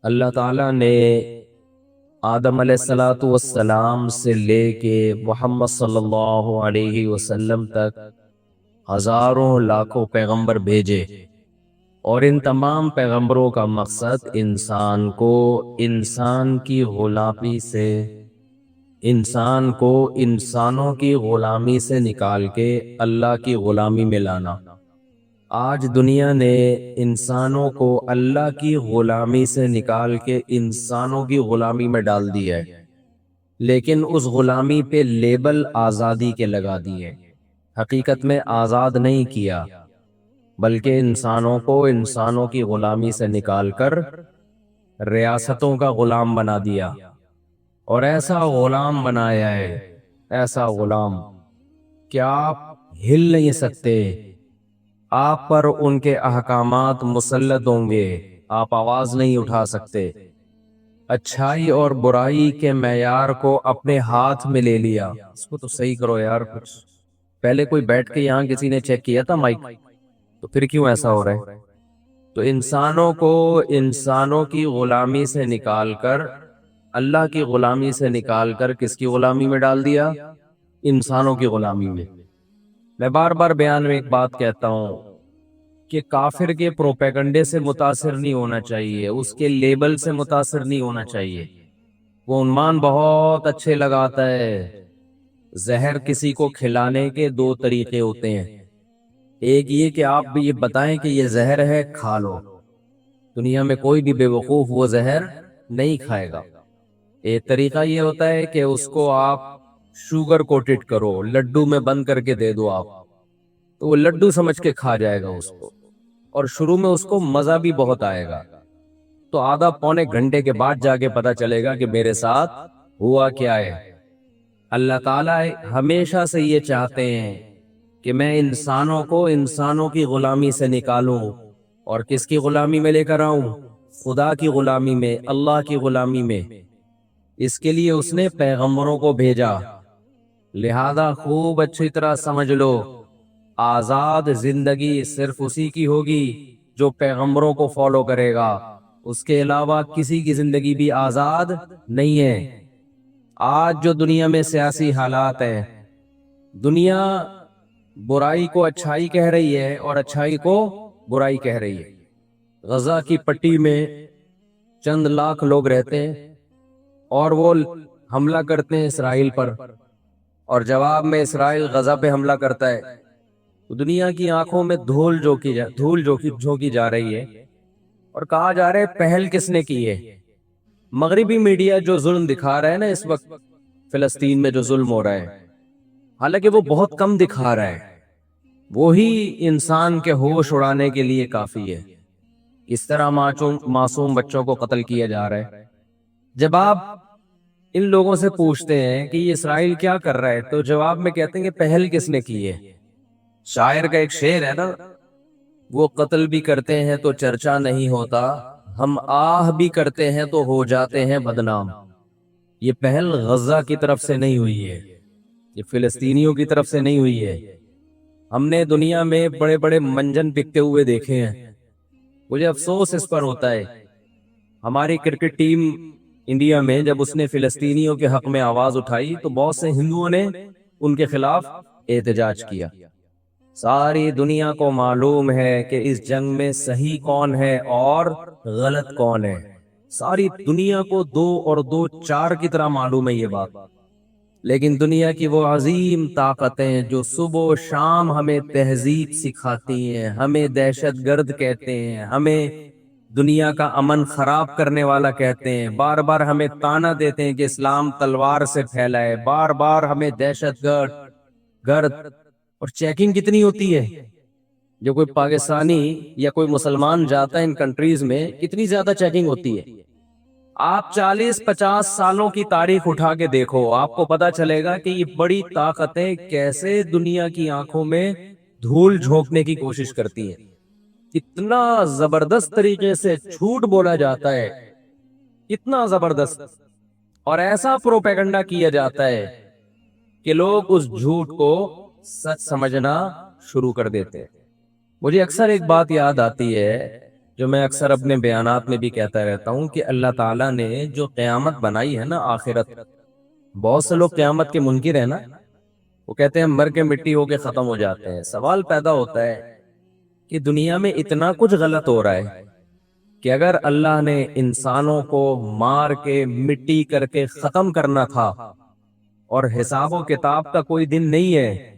اللہ تعالیٰ نے آدم علیہ الصلوۃ والسلام سے لے کے محمد صلی اللہ علیہ وسلم تک ہزاروں لاکھوں پیغمبر بھیجے، اور ان تمام پیغمبروں کا مقصد انسان کو انسان کی غلامی سے، انسان کو انسانوں کی غلامی سے نکال کے اللہ کی غلامی میں لانا۔ آج دنیا نے انسانوں کو اللہ کی غلامی سے نکال کے انسانوں کی غلامی میں ڈال دیا ہے، لیکن اس غلامی پہ لیبل آزادی کے لگا دیے۔ حقیقت میں آزاد نہیں کیا، بلکہ انسانوں کو انسانوں کی غلامی سے نکال کر ریاستوں کا غلام بنا دیا، اور ایسا غلام بنایا ہے، ایسا غلام کہ آپ ہل نہیں سکتے، آپ پر ان کے احکامات مسلط ہوں گے، آپ آواز نہیں اٹھا سکتے۔ اچھائی اور برائی کے معیار کو اپنے ہاتھ میں لے لیا۔ اس کو تو صحیح کرو یار، کچھ پہلے کوئی بیٹھ کے یہاں کسی نے چیک کیا تھا مائک؟ تو پھر کیوں ایسا ہو رہا ہے؟ تو انسانوں کو انسانوں کی غلامی سے نکال کر، اللہ کی غلامی سے نکال کر کس کی غلامی میں ڈال دیا؟ انسانوں کی غلامی میں۔ میں بار بار بیان میں ایک بات کہتا ہوں کہ کافر کے پروپیگنڈے سے متاثر نہیں ہونا چاہیے، اس کے لیبل سے متاثر نہیں ہونا چاہیے۔ وہ عنوان بہت اچھے لگاتا ہے۔ زہر کسی کو کھلانے کے دو طریقے ہوتے ہیں، ایک یہ کہ آپ بھی یہ بتائیں کہ یہ زہر ہے، کھا لو۔ دنیا میں کوئی بھی بے وقوف وہ زہر نہیں کھائے گا۔ ایک طریقہ یہ ہوتا ہے کہ اس کو آپ شوگر کوٹڈ کرو، لڈو میں بند کر کے دے دو آپ، تو وہ لڈو سمجھ کے کھا جائے گا اس کو، اور شروع میں اس کو مزہ بھی بہت آئے گا، تو آدھا پونے گھنٹے کے بعد جا کے پتا چلے گا کہ میرے ساتھ ہوا کیا ہے۔ اللہ تعالیٰ ہمیشہ سے یہ چاہتے ہیں کہ میں انسانوں کو انسانوں کی غلامی سے نکالوں، اور کس کی غلامی میں لے کر آؤں؟ خدا کی غلامی میں، اللہ کی غلامی میں۔ اس کے لیے اس نے پیغمبروں کو بھیجا۔ لہذا خوب اچھی طرح سمجھ لو، آزاد زندگی صرف اسی کی ہوگی جو پیغمبروں کو فالو کرے گا، اس کے علاوہ کسی کی زندگی بھی آزاد نہیں ہے۔ آج جو دنیا میں سیاسی حالات ہیں، دنیا برائی کو اچھائی کہہ رہی ہے اور اچھائی کو برائی کہہ رہی ہے۔ غزہ کی پٹی میں چند لاکھ لوگ رہتے ہیں، اور وہ حملہ کرتے ہیں اسرائیل پر، اور جواب میں اسرائیل غزہ پہ حملہ کرتا ہے، تو دنیا کی آنکھوں میں دھول جھونکی جا رہی ہے، اور کہا جا رہا ہے پہل کس نے کی ہے؟ مغربی میڈیا جو ظلم دکھا رہا ہے نا اس وقت فلسطین میں جو ظلم ہو رہا ہے، حالانکہ وہ بہت کم دکھا رہا ہے، وہی انسان کے ہوش اڑانے کے لیے کافی ہے۔ اس طرح معصوم بچوں کو قتل کیا جا رہا ہے۔ جب آپ ان لوگوں سے پوچھتے ہیں کہ یہ اسرائیل کیا کر رہا ہے، تو جواب میں کہتے ہیں کہ پہل کس نے کی ہے؟ شاعر کا ایک شعر ہے نا، وہ قتل بھی کرتے ہیں تو چرچا نہیں ہوتا، ہم آہ بھی کرتے ہیں تو ہو جاتے ہیں بدنام۔ یہ پہل غزہ کی طرف سے نہیں ہوئی ہے، یہ فلسطینیوں کی طرف سے نہیں ہوئی ہے۔ ہم نے دنیا میں بڑے بڑے منجن بکتے ہوئے دیکھے ہیں، مجھے افسوس اس پر ہوتا ہے۔ ہماری کرکٹ ٹیم انڈیا میں جب اس نے فلسطینیوں کے حق میں آواز اٹھائی تو بہت سے ہندوؤں نے ان کے خلاف احتجاج کیا۔ ساری دنیا کو معلوم ہے کہ اس جنگ میں صحیح کون ہے اور غلط کون ہے، ساری دنیا کو 2 اور 2 4 کی طرح معلوم ہے یہ بات۔ لیکن دنیا کی وہ عظیم طاقتیں جو صبح و شام ہمیں تہذیب سکھاتی ہیں، ہمیں دہشت گرد کہتے ہیں، ہمیں دنیا کا امن خراب کرنے والا کہتے ہیں، بار بار ہمیں تانا دیتے ہیں کہ اسلام تلوار سے پھیلا ہے، بار بار ہمیں دہشت گرد، اور چیکنگ کتنی ہوتی ہے؟ جو کوئی پاکستانی یا کوئی مسلمان جاتا ہے ان کنٹریز میں، کتنی زیادہ چیکنگ ہوتی ہے۔ آپ 40-50 سالوں کی تاریخ اٹھا کے دیکھو، آپ کو پتا چلے گا کہ یہ بڑی طاقتیں کیسے دنیا کی آنکھوں میں دھول جھونکنے کی کوشش کرتی ہیں۔ اتنا زبردست طریقے سے جھوٹ بولا جاتا ہے، اتنا زبردست، اور ایسا پروپیگنڈا کیا جاتا ہے کہ لوگ اس جھوٹ کو سچ سمجھنا شروع کر دیتے ہیں۔ مجھے اکثر ایک بات یاد آتی ہے جو میں اکثر اپنے بیانات میں بھی کہتا رہتا ہوں کہ اللہ تعالیٰ نے جو قیامت بنائی ہے نا آخرت، بہت سے لوگ قیامت کے منکر ہیں نا، وہ کہتے ہیں مر کے مٹی ہو کے ختم ہو جاتے ہیں۔ سوال پیدا ہوتا ہے کہ دنیا میں اتنا کچھ غلط ہو رہا ہے کہ اگر اللہ نے انسانوں کو مار کے مٹی کر کے ختم کرنا تھا اور حساب و کتاب کا کوئی دن نہیں ہے،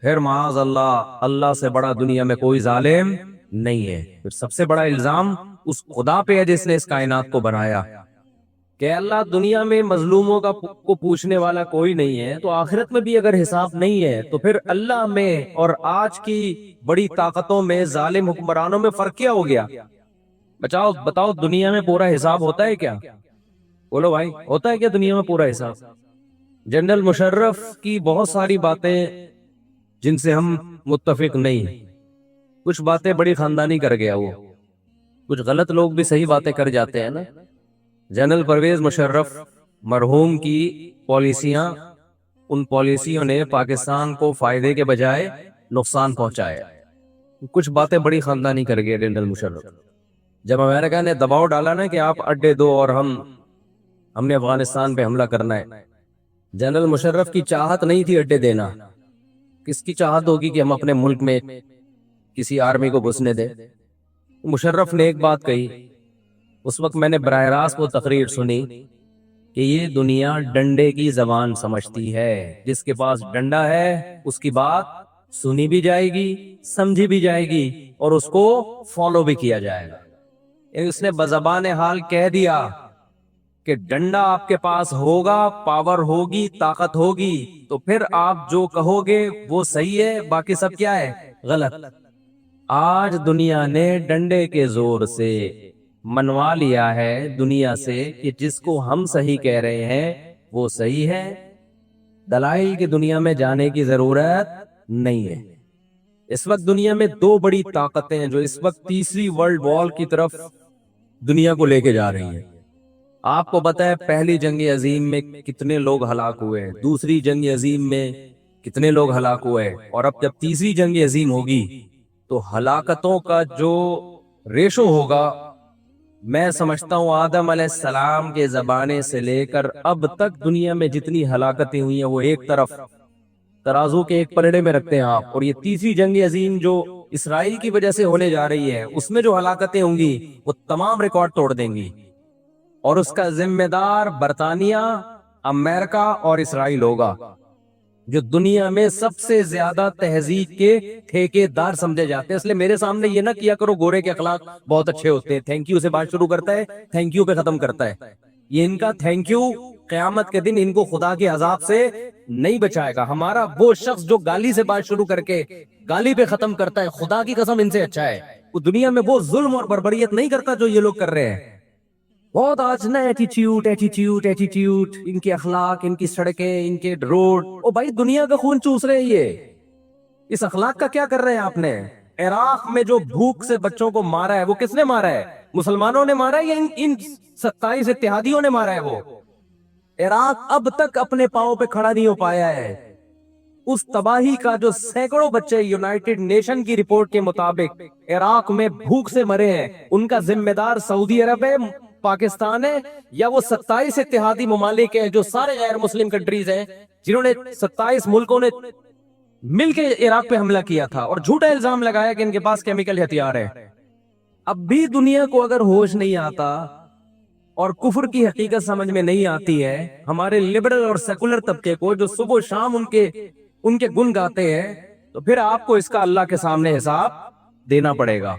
پھر معاذ اللہ، اللہ سے بڑا دنیا میں کوئی ظالم نہیں ہے۔ پھر سب سے بڑا الزام اس خدا پہ ہے جس نے اس کائنات کو بنایا کہ اللہ دنیا میں مظلوموں کو پوچھنے والا کوئی نہیں ہے، تو آخرت میں بھی اگر حساب نہیں ہے تو پھر اللہ میں اور آج کی بڑی طاقتوں میں، ظالم حکمرانوں میں فرق کیا ہو گیا؟ بتاؤ دنیا میں پورا حساب ہوتا ہے کیا؟ بولو بھائی، ہوتا ہے کیا دنیا میں پورا حساب؟ جنرل مشرف کی بہت ساری باتیں جن سے ہم متفق نہیں، کچھ باتیں بڑی خاندانی کر گیا وہ، کچھ غلط لوگ بھی صحیح باتیں کر جاتے ہیں نا۔ جنرل پرویز مشرف مرحوم کی پالیسیاں، ان پالیسیوں نے پاکستان کو فائدے کے بجائے نقصان پہنچایا۔ کچھ باتیں بڑی خاندانی کر گئے جنرل مشرف۔ جب امریکہ نے دباؤ ڈالا نا کہ آپ اڈے دو اور ہم نے افغانستان پہ حملہ کرنا ہے، جنرل مشرف کی چاہت نہیں تھی اڈے دینا۔ کس کی چاہت ہوگی کہ ہم اپنے ملک میں کسی آرمی کو گھسنے دیں؟ مشرف نے ایک بات کہی، اس وقت میں نے براہ راست وہ تقریر سنی کہ یہ دنیا ڈنڈے کی زبان سمجھتی ہے، جس کے پاس ڈنڈا ہے اس کی بات سنی بھی جائے گی، سمجھی بھی جائے گی اور اس کو فالو بھی کیا جائے گا۔ اس نے بزبان حال کہہ دیا کہ ڈنڈا آپ کے پاس ہوگا، پاور ہوگی، طاقت ہوگی، تو پھر آپ جو کہو گے وہ صحیح ہے، باقی سب کیا ہے؟ غلط۔ آج دنیا نے ڈنڈے کے زور سے منوا لیا ہے دنیا سے کہ جس کو ہم صحیح کہہ رہے ہیں وہ صحیح ہے، دلائل کی دنیا میں جانے کی ضرورت نہیں ہے۔ اس وقت دنیا میں دو بڑی طاقتیں ہیں جو اس وقت تیسری ورلڈ وار کی طرف دنیا کو لے کے جا رہی ہیں۔ آپ کو پتہ ہے پہلی جنگ عظیم میں کتنے لوگ ہلاک ہوئے، دوسری جنگ عظیم میں کتنے لوگ ہلاک ہوئے، اور اب جب تیسری جنگ عظیم ہوگی تو ہلاکتوں کا جو ریشو ہوگا، میں سمجھتا ہوں آدم علیہ السلام کے زمانے سے لے کر اب تک دنیا میں جتنی ہلاکتیں ہوئی ہیں وہ ایک طرف ترازو کے ایک پلڑے میں رکھتے ہیں آپ، اور یہ تیسری جنگ عظیم جو اسرائیل کی وجہ سے ہونے جا رہی ہے اس میں جو ہلاکتیں ہوں گی وہ تمام ریکارڈ توڑ دیں گی، اور اس کا ذمہ دار برطانیہ، امریکہ اور اسرائیل ہوگا، جو دنیا میں سب سے زیادہ تہذیب کے ٹھیکے دار سمجھے جاتے ہیں۔ اس لیے میرے سامنے یہ نہ کیا کرو گورے کے اخلاق بہت اچھے ہوتے ہیں، تھینک یو سے بات شروع کرتا ہے، تھینک یو پہ ختم کرتا ہے۔ یہ ان کا تھینک یو قیامت کے دن ان کو خدا کے عذاب سے نہیں بچائے گا۔ ہمارا وہ شخص جو گالی سے بات شروع کر کے گالی پہ ختم کرتا ہے، خدا کی قسم ان سے اچھا ہے۔ وہ دنیا میں وہ ظلم اور بربریت نہیں کرتا جو یہ لوگ کر رہے ہیں۔ بہت آج نا ایٹیٹیوڈ، ان کے اخلاق، ان کی سڑکیں، ان کے روڈ، او بھائی دنیا کا خون چوس رہے ہیں یہ۔ اس اخلاق کا کیا کر رہے ہیں آپ نے؟ عراق میں جو بھوک سے بچوں کو مارا ہے وہ کس نے مارا ہے؟ مسلمانوں نے مارا ہے یا ان 27 اتحادیوں نے مارا ہے؟ وہ عراق اب تک اپنے پاؤں پہ کھڑا نہیں ہو پایا ہے۔ اس تباہی کا جو سینکڑوں بچے یونائٹڈ نیشن کی رپورٹ کے مطابق عراق میں بھوک سے مرے ہیں، ان کا ذمہ دار سعودی عرب ہے، پاکستان ہے، یا وہ 27 اتحادی ممالک ہیں جو سارے غیر مسلم کنٹریز ہیں جنہوں نے 27 ملکوں نے مل کے عراق پہ حملہ کیا تھا اور جھوٹا الزام لگایا کہ ان کے پاس کیمیکل ہتھیار ہے۔ اب بھی دنیا کو اگر ہوش نہیں آتا اور کفر کی حقیقت سمجھ میں نہیں آتی ہے، ہمارے لبرل اور سیکولر طبقے کو جو صبح و شام ان کے گن گاتے ہیں، تو پھر آپ کو اس کا اللہ کے سامنے حساب دینا پڑے گا۔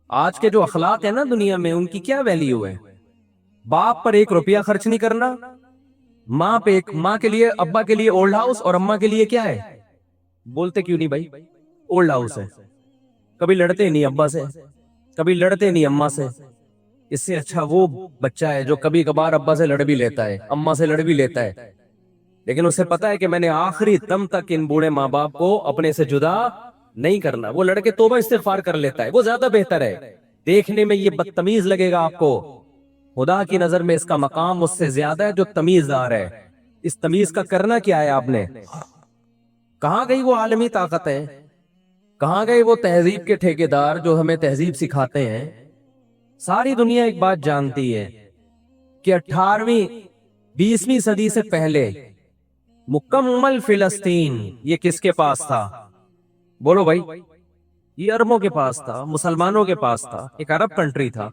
آج کے جو اخلاق ہیں نا دنیا میں، ان کی کیا ویلیو ہے؟ باپ پر 1 روپیہ خرچ نہیں کرنا، ماں کے لیے، ابا کے لیے اولڈ ہاؤس، اور اماں کے لیے کیا ہے؟ بولتے کیوں نہیں بھائی؟ اولڈ ہاؤس ہے۔ کبھی لڑتے نہیں ابا سے، کبھی لڑتے نہیں اماں سے۔ اس سے اچھا وہ بچہ ہے جو کبھی کبھار ابا سے لڑ بھی لیتا ہے، اماں سے لڑ بھی لیتا ہے، لیکن اسے پتا ہے کہ میں نے آخری دم تک ان بوڑھے ماں باپ کو اپنے سے جدا نہیں کرنا۔ وہ لڑکے توبہ استغفار کر لیتا ہے، وہ زیادہ بہتر ہے۔ دیکھنے میں یہ بدتمیز لگے گا آپ کو، خدا کی نظر میں اس کا مقام اس سے زیادہ ہے جو تمیزدار ہے۔ اس تمیز کا کرنا کیا ہے آپ نے؟ کہاں گئی وہ عالمی طاقت ہے؟ کہاں گئے وہ تہذیب کے ٹھیکیدار جو ہمیں تہذیب سکھاتے ہیں؟ ساری دنیا ایک بات جانتی ہے کہ 18ویں 20ویں صدی سے پہلے مکمل فلسطین یہ کس کے پاس تھا؟ بولو بھائی، یہ عربوں کے پاس تھا، مسلمانوں کے پاس تھا، ایک عرب کنٹری تھا۔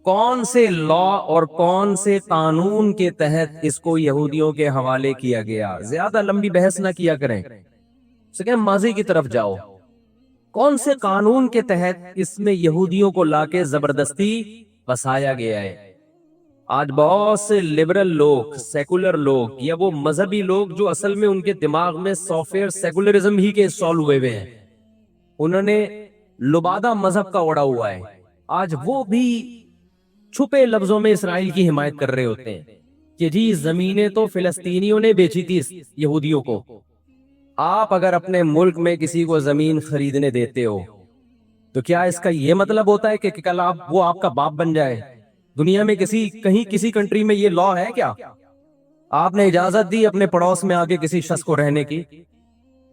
کون سے لا اور کون سے قانون کے تحت اس کو یہودیوں کے حوالے کیا گیا؟ زیادہ لمبی بحث نہ کیا کریں، سکے ماضی کی طرف جاؤ۔ کون سے قانون کے تحت اس میں یہودیوں کو لا کے زبردستی بسایا گیا ہے؟ آج بہت سے لبرل لوگ، سیکولر لوگ یا وہ مذہبی لوگ جو اصل میں ان کے دماغ میں سافٹ ویئر سیکولرزم ہی کے انسٹال ہوئے ہوئے ہیں، انہوں نے لبادہ مذہب کا اڑا ہوا ہے، آج وہ بھی چھپے لفظوں میں اسرائیل کی حمایت کر رہے ہوتے ہیں کہ جی زمینیں تو فلسطینیوں نے بیچی تھی یہودیوں کو۔ آپ اگر اپنے ملک میں کسی کو زمین خریدنے دیتے ہو تو کیا اس کا یہ مطلب ہوتا ہے کہ کل وہ آپ کا باپ بن جائے؟ دنیا میں کہیں کسی کنٹری میں یہ لا ہے کیا؟ آپ نے اجازت دی اپنے پڑوس میں آگے کسی شخص کو رہنے کی،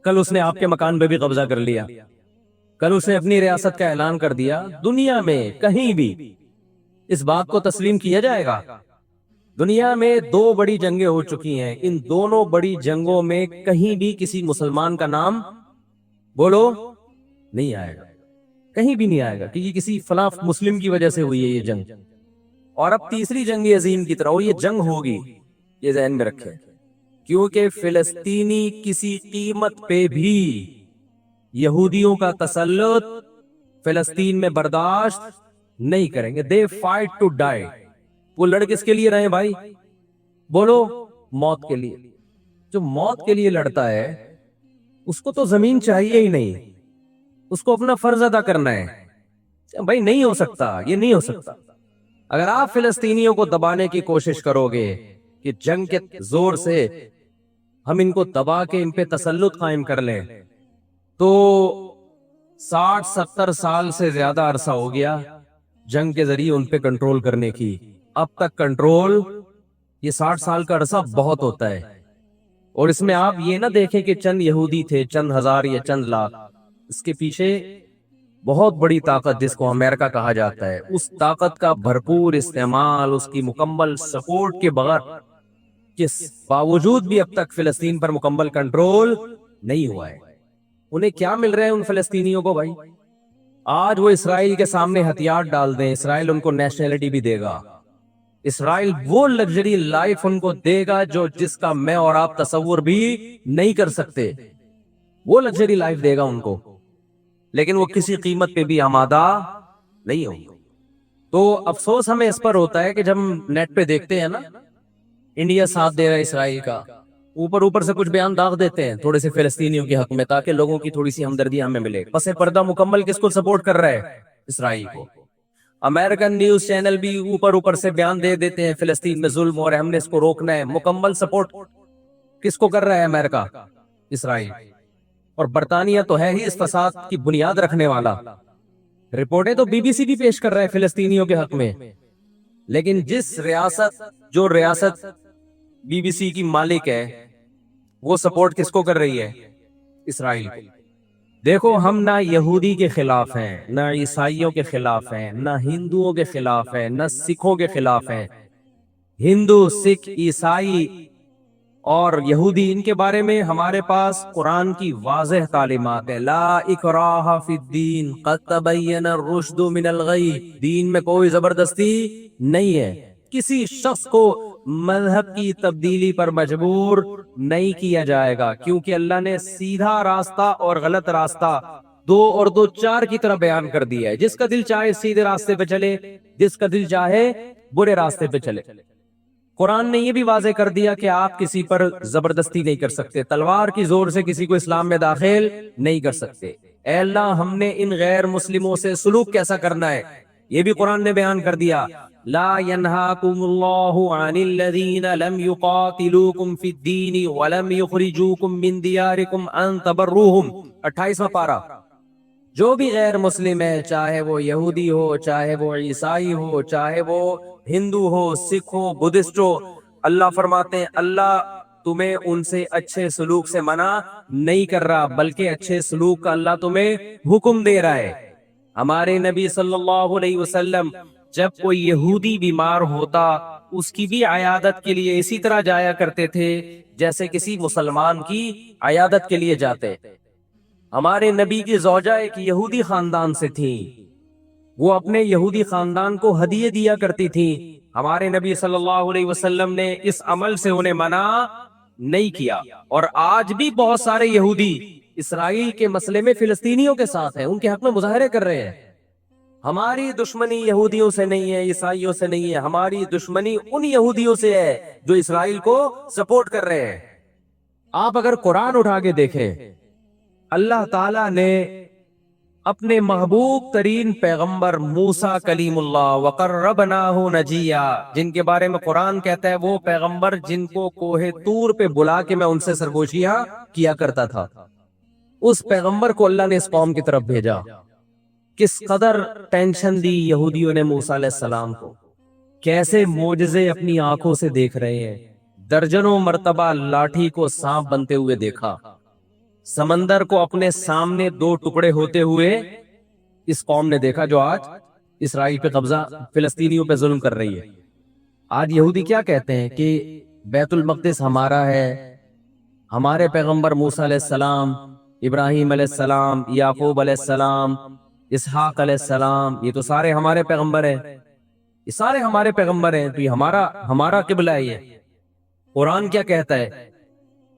کل اس نے آپ کے مکان پہ بھی قبضہ کر لیا، کل اس نے اپنی ریاست کا اعلان کر دیا۔ دنیا میں کہیں بھی اس بات کو تسلیم کیا جائے گا؟ دنیا میں 2 بڑی جنگیں ہو چکی ہیں، ان دونوں بڑی جنگوں میں کہیں بھی کسی مسلمان کا نام بولو نہیں آئے گا، کہیں بھی نہیں آئے گا کہ یہ کسی فلاں مسلم کی وجہ سے ہوئی ہے یہ جنگ۔ اور اب تیسری جنگ عظیم کی طرح، اور یہ جنگ ہوگی، یہ ذہن میں رکھیں، کیونکہ فلسطینی کسی قیمت پہ بھی یہودیوں کا تسلط فلسطین میں برداشت نہیں کریں گے۔ The fight to die. وہ لڑ کس کے لیے رہے بھائی؟ بولو موت کے لیے۔ جو موت کے لیے لڑتا ہے اس کو تو زمین چاہیے ہی نہیں، اس کو اپنا فرض ادا کرنا ہے۔ بھائی نہیں ہو سکتا، یہ نہیں ہو سکتا۔ اگر آپ فلسطینیوں کو دبانے کی کوشش کرو گے کہ جنگ کے زور سے ہم ان کو دبا کے ان پہ تسلط قائم کر لیں، تو 60-70 سال سے زیادہ عرصہ ہو گیا جنگ کے ذریعے ان پہ کنٹرول کرنے کی۔ اب تک کنٹرول، یہ 60 سال کا عرصہ بہت ہوتا ہے۔ اور اس میں آپ یہ نہ دیکھیں کہ چند یہودی تھے، چند ہزار یا چند لاکھ، اس کے پیچھے بہت بڑی طاقت جس کو امریکہ کہا جاتا ہے، اس طاقت کا بھرپور استعمال، اس کی مکمل سپورٹ کے بغیر کے باوجود بھی اب تک فلسطین پر مکمل کنٹرول نہیں ہوا ہے۔ انہیں کیا مل رہا ہے ان فلسطینیوں کو بھائی؟ آج وہ اسرائیل کے سامنے ہتھیار ڈال دیں، اسرائیل ان کو نیشنلٹی بھی دے گا، اسرائیل وہ لگژری لائف ان کو دے گا جس کا میں اور آپ تصور بھی نہیں کر سکتے، وہ لگژری لائف دے گا ان کو، لیکن وہ کسی قیمت پہ بھی آمادہ نہیں ہوں گے۔ تو افسوس ہمیں اس پر ہوتا ہے کہ جب ہم نیٹ پہ دیکھتے ہیں نا انڈیا ساتھ دے رہا ہے اسرائیل کا، اوپر سے کچھ بیان داغ دیتے ہیں تھوڑے سے فلسطینیوں کے حق میں تاکہ لوگوں کی تھوڑی سی ہمدردی ہمیں ملے، پس پردہ مکمل کس کو سپورٹ کر رہا ہے؟ اسرائیل کو۔ امریکن نیوز چینل بھی اوپر سے بیان دے دیتے ہیں فلسطین میں ظلم اور ہم نے اس کو روکنا ہے، مکمل سپورٹ کس کو کر رہا ہے؟ امریکہ، اسرائیل۔ اور برطانیہ تو ہے ہی اس فساد کی بنیاد رکھنے والا، رپورٹیں تو BBC بھی پیش کر رہا ہے فلسطینیوں کے حق میں، لیکن جو ریاست BBC کی مالک ہے وہ سپورٹ کس کو کر رہی ہے؟ اسرائیل کو۔ دیکھو ہم نہ یہودی کے خلاف ہیں، نہ عیسائیوں کے خلاف ہیں، نہ ہندوؤں کے خلاف ہیں، نہ سکھوں کے خلاف ہیں۔ ہندو، سکھ، عیسائی اور یہودی، ان کے بارے میں ہمارے پاس قرآن کی واضح تعلیمات ہے، لا اکراہ فی الدین قد تبین الرشد من الغی، دین میں کوئی زبردستی نہیں ہے، کسی شخص کو مذہب کی تبدیلی پر مجبور نہیں کیا جائے گا، کیونکہ اللہ نے سیدھا راستہ اور غلط راستہ 2 اور 2 4 کی طرح بیان کر دیا ہے۔ جس کا دل چاہے سیدھے راستے پہ چلے، جس کا دل چاہے برے راستے پہ چلے۔ قرآن نے یہ بھی واضح کر دیا کہ آپ کسی پر زبردستی نہیں کر سکتے، تلوار کی زور سے کسی کو اسلام میں داخل نہیں کر سکتے۔ اے اللہ ہم نے ان غیر مسلموں سے سلوک کیسا کرنا ہے یہ بھی قرآن نے بیان کر دیا، لا ينهاكم الله عن الذين لم يقاتلوكم في الدين ولم يخرجوكم من دياركم ان تبروهم، 28واں پارہ۔ جو بھی غیر مسلم ہے، چاہے وہ یہودی ہو، چاہے وہ عیسائی ہو، چاہے وہ ہندو ہو، سکھ ہو، بدھسٹ ہو، اللہ فرماتے ہیں اللہ تمہیں ان سے اچھے سلوک سے منع نہیں کر رہا، بلکہ اچھے سلوک کا اللہ تمہیں حکم دے رہا ہے۔ ہمارے نبی صلی اللہ علیہ وسلم جب کوئی یہودی بیمار ہوتا اس کی بھی عیادت کے لیے اسی طرح جایا کرتے تھے جیسے کسی مسلمان کی عیادت کے لیے جاتے. ہمارے نبی کی زوجہ ایک یہودی خاندان سے تھی، وہ اپنے یہودی خاندان کو ہدیے دیا کرتی تھی. ہمارے نبی صلی اللہ علیہ وسلم نے اس عمل سے انہیں منع نہیں کیا. اور آج بھی بہت سارے یہودی اسرائیل کے مسئلے میں فلسطینیوں کے ساتھ ہیں، ان کے حق میں مظاہرے کر رہے ہیں. ہماری دشمنی یہودیوں سے نہیں ہے، عیسائیوں سے نہیں ہے، ہماری دشمنی ان یہودیوں سے ہے جو اسرائیل کو سپورٹ کر رہے ہیں. آپ اگر قرآن اٹھا کے دیکھیں، اللہ تعالیٰ نے اپنے محبوب ترین پیغمبر موسیٰ کلیم اللہ وقربناہ نجیہ، جن کے بارے میں قرآن کہتا ہے وہ پیغمبر جن کو کوہ طور پہ بلا کے میں ان سے سرگوشیاں کیا کرتا تھا، اس پیغمبر کو اللہ نے اس قوم کی طرف بھیجا. کس قدر ٹینشن دی یہودیوں نے موسیٰ علیہ السلام کو، کیسے معجزے اپنی آنکھوں سے دیکھ رہے ہیں. درجنوں مرتبہ لاٹھی کو سانپ بنتے ہوئے دیکھا، سمندر کو اپنے سامنے دو ٹکڑے ہوتے ہوئے اس قوم نے دیکھا جو آج اسرائیل پہ قبضہ، فلسطینیوں پہ ظلم کر رہی ہے. آج یہودی کیا کہتے ہیں کہ بیت المقدس ہمارا ہے، ہمارے پیغمبر موسیٰ علیہ السلام، ابراہیم علیہ السلام، یعقوب علیہ السلام، اسحاق علیہ السلام، یہ تو سارے ہمارے پیغمبر ہیں، یہ سارے ہمارے پیغمبر ہیں، تو یہ ہمارا قبلہ ہے. یہ قرآن کیا کہتا ہے؟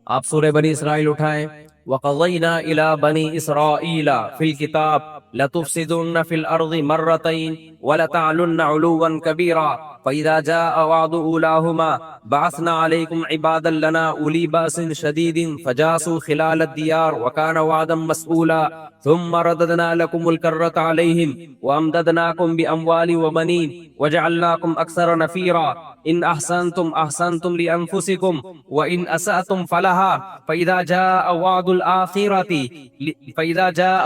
آپ سورہ بنی اسرائیل اٹھائیں. وَقَضَيْنَا إِلَى بَنِي إِسْرَائِيلَ فِي الْكِتَابِ لَتُفْسِدُنَّ فِي الْأَرْضِ مَرَّتَيْنِ وَلَتَعْلُنَّ عُلُوًّا كَبِيرًا فَإِذَا جَاءَ وَعْدُ أُولَاهُمَا بَعَثْنَا عَلَيْكُمْ عِبَادًا لَنَا أُولِي بَأْسٍ شَدِيدٍ فَجَاسُوا خِلَالَ الدِّيَارِ وَكَانَ وَعْدًا مَسْئُولًا ثُمَّ رَدَدْنَا لَكُمُ الْكَرَّةَ عَلَيْهِمْ وَأَمْدَدْنَاكُمْ بِأَمْوَالٍ وَبَنِينَ وَجَعَلْنَاكُمْ أَكْثَرَ نَفِيرًا إِنْ أَحْسَنْتُمْ أَحْسَنْتُمْ لِأَنفُسِكُمْ وَإِنْ أَسَأْتُمْ فَلَهَا فَإِذَا جَاءَ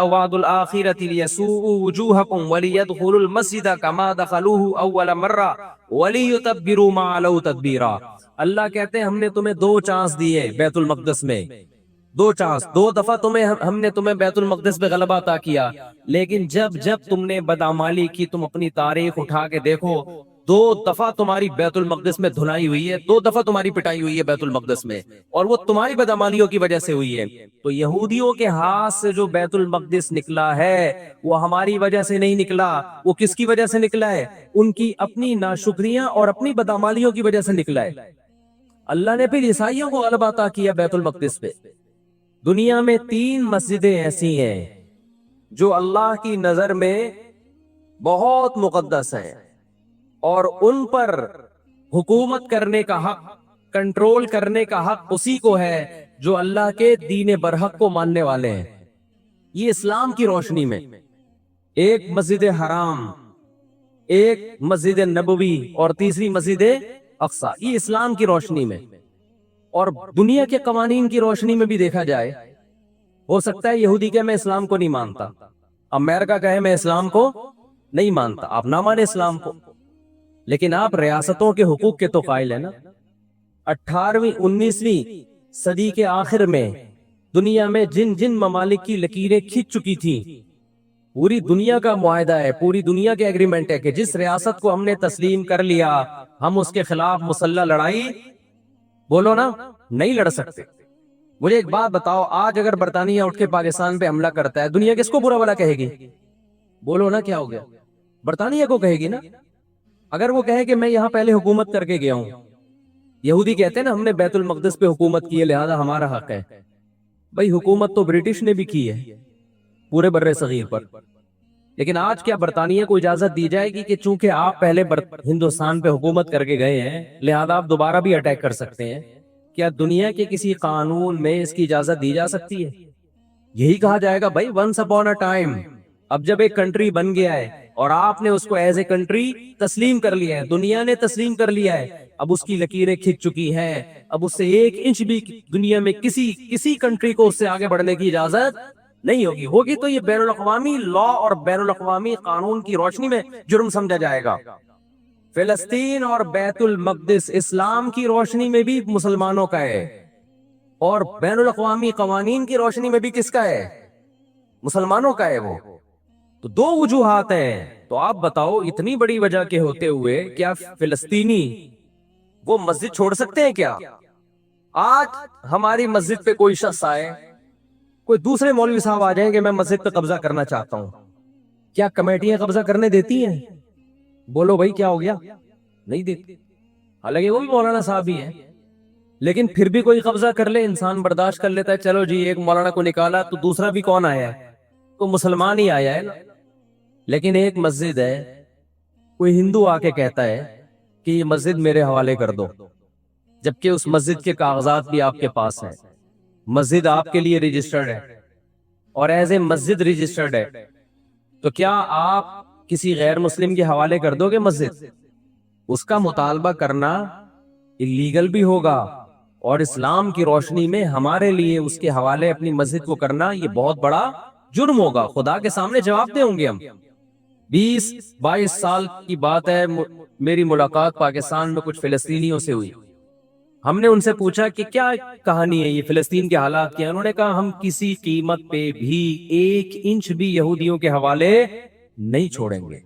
وَعْدُ الْآخِرَةِ لِيَسُوءُوا وُجُوهَكُمْ وَلِيَدْخُلُوا الْمَسْجِدَ كَمَا دَخَلُوهُ أَوَّلَ مَرَّةٍ وَلِيُتَبِّرُوا مَا عَلَوْا تَتْبِيرًا. اللہ کہتے ہیں ہم نے تمہیں 2 چانس دیے بیت المقدس میں، 2 چانس، 2 دفعہ ہم نے تمہیں بیت المقدس پہ غلبہ عطا کیا، لیکن جب تم نے بدعمالی کی، تم اپنی تاریخ اٹھا کے دیکھو، 2 دفعہ تمہاری بیت المقدس میں دھلائی ہوئی ہے، 2 دفعہ تمہاری پٹائی ہوئی ہے بیت المقدس میں، اور وہ تمہاری بدعمالیوں کی وجہ سے ہوئی ہے. تو یہودیوں کے ہاتھ سے جو بیت المقدس نکلا ہے وہ ہماری وجہ سے نہیں نکلا، وہ کس کی وجہ سے نکلا ہے؟ ان کی اپنی ناشکریاں اور اپنی بدعمالیوں کی وجہ سے نکلا ہے. اللہ نے پھر عیسائیوں کو غلبہ عطا کیا بیت المقدس پہ. دنیا میں 3 مسجدیں ایسی ہیں جو اللہ کی نظر میں بہت مقدس ہیں، اور ان پر حکومت کرنے کا حق، کنٹرول کرنے کا حق اسی کو ہے جو اللہ کے دین برحق کو ماننے والے ہیں. یہ اسلام کی روشنی میں، ایک مسجد حرام، ایک مسجد نبوی اور تیسری مسجد اقصی، یہ اسلام کی روشنی میں. اور دنیا کے قوانین کی روشنی میں بھی دیکھا جائے، ہو سکتا ہے یہودی کہ میں اسلام کو نہیں مانتا، امریکہ کہے میں اسلام کو نہیں مانتا، آپ نہ مانے اسلام کو، لیکن آپ ریاستوں کے حقوق کے تو قائل ہیں نا. 18ویں 19ویں صدی کے آخر میں دنیا میں جن ممالک کی لکیریں کھنچ چکی تھیں، پوری دنیا کا معاہدہ ہے، پوری دنیا کے ایگریمنٹ ہے کہ جس ریاست کو ہم نے تسلیم کر لیا ہم اس کے خلاف مسلح لڑائی، بولو نا، نہیں لڑ سکتے. مجھے ایک بات بتاؤ، آج اگر برطانیہ اٹھ کے پاکستان پہ حملہ کرتا ہے، دنیا کس کو برا بھلا کہے گی؟ بولو نا کیا ہو گیا؟ برطانیہ کو کہے گی نا. اگر وہ کہے کہ میں یہاں پہلے حکومت کر کے گیا ہوں، یہودی کہتے ہیں نا ہم نے بیت المقدس پہ حکومت کی ہے لہذا ہمارا حق ہے. بھائی حکومت تو برٹش نے بھی کی ہے پورے بر صغیر پر، لیکن آج کیا برطانیہ کو اجازت دی جائے گی کہ چونکہ آپ پہلے ہندوستان پہ حکومت کر کے گئے ہیں لہذا آپ دوبارہ بھی اٹیک کر سکتے ہیں؟ کیا دنیا کے کسی قانون میں اس کی اجازت دی جا سکتی ہے؟ یہی کہا جائے گا بھائی ونس اپون اے ٹائم، اب جب ایک کنٹری بن گیا ہے اور آپ نے اس کو ایز اے کنٹری تسلیم کر لیا ہے، دنیا نے تسلیم کر لیا ہے، اب اس کی لکیریں کھنچ چکی ہیں، اب اس سے 1 انچ بھی دنیا میں کسی کنٹری کو اس سے آگے بڑھنے کی اجازت نہیں ہوگی تو یہ بین الاقوامی لا اور بین الاقوامی قانون کی روشنی میں جرم سمجھا جائے گا. فلسطین اور بیت المقدس اسلام کی روشنی میں بھی مسلمانوں کا ہے، اور بین الاقوامی قوانین کی روشنی میں بھی کس کا ہے؟ مسلمانوں کا ہے وہ. تو دو وجوہات ہیں. تو آپ بتاؤ اتنی بڑی وجہ کے ہوتے ہوئے کیا فلسطینی وہ مسجد چھوڑ سکتے ہیں کیا؟ آج ہماری مسجد پہ کوئی شخص آئے, کوئی دوسرے مولوی صاحب آ جائیں کہ میں مسجد پہ قبضہ کرنا چاہتا ہوں, کیا کمیٹیاں قبضہ کرنے دیتی ہیں؟ بولو بھائی کیا ہو گیا؟ نہیں دیتی. حالانکہ وہ بھی مولانا صاحب ہی ہیں, لیکن پھر بھی کوئی قبضہ کر لے انسان برداشت کر لیتا ہے. چلو جی ایک مولانا کو نکالا تو دوسرا بھی کون آیا ہے؟ تو مسلمان ہی آیا ہے نا. لیکن ایک مسجد ہے, کوئی ہندو آ کے کہتا ہے کہ یہ مسجد میرے حوالے کر دو, جبکہ اس مسجد کے کاغذات بھی آپ کے پاس ہیں, مسجد آپ کے لیے رجسٹرڈ ہے اور ایز اے مسجد رجسٹرڈ ہے, تو کیا آپ کسی غیر مسلم کے حوالے کر دو گے مسجد؟ اس کا مطالبہ کرنا اللیگل بھی ہوگا, اور اسلام کی روشنی میں ہمارے لیے اس کے حوالے اپنی مسجد کو کرنا یہ بہت بڑا جرم ہوگا. خدا کے سامنے جواب دیں ہوں گے ہم. 20-22 سال کی بات ہے, میری ملاقات پاکستان میں کچھ فلسطینیوں سے ہوئی. ہم نے ان سے پوچھا کہ کیا کہانی ہے یہ فلسطین کے حالات کی. انہوں نے کہا ہم کسی قیمت پہ بھی 1 انچ بھی یہودیوں کے حوالے نہیں چھوڑیں گے.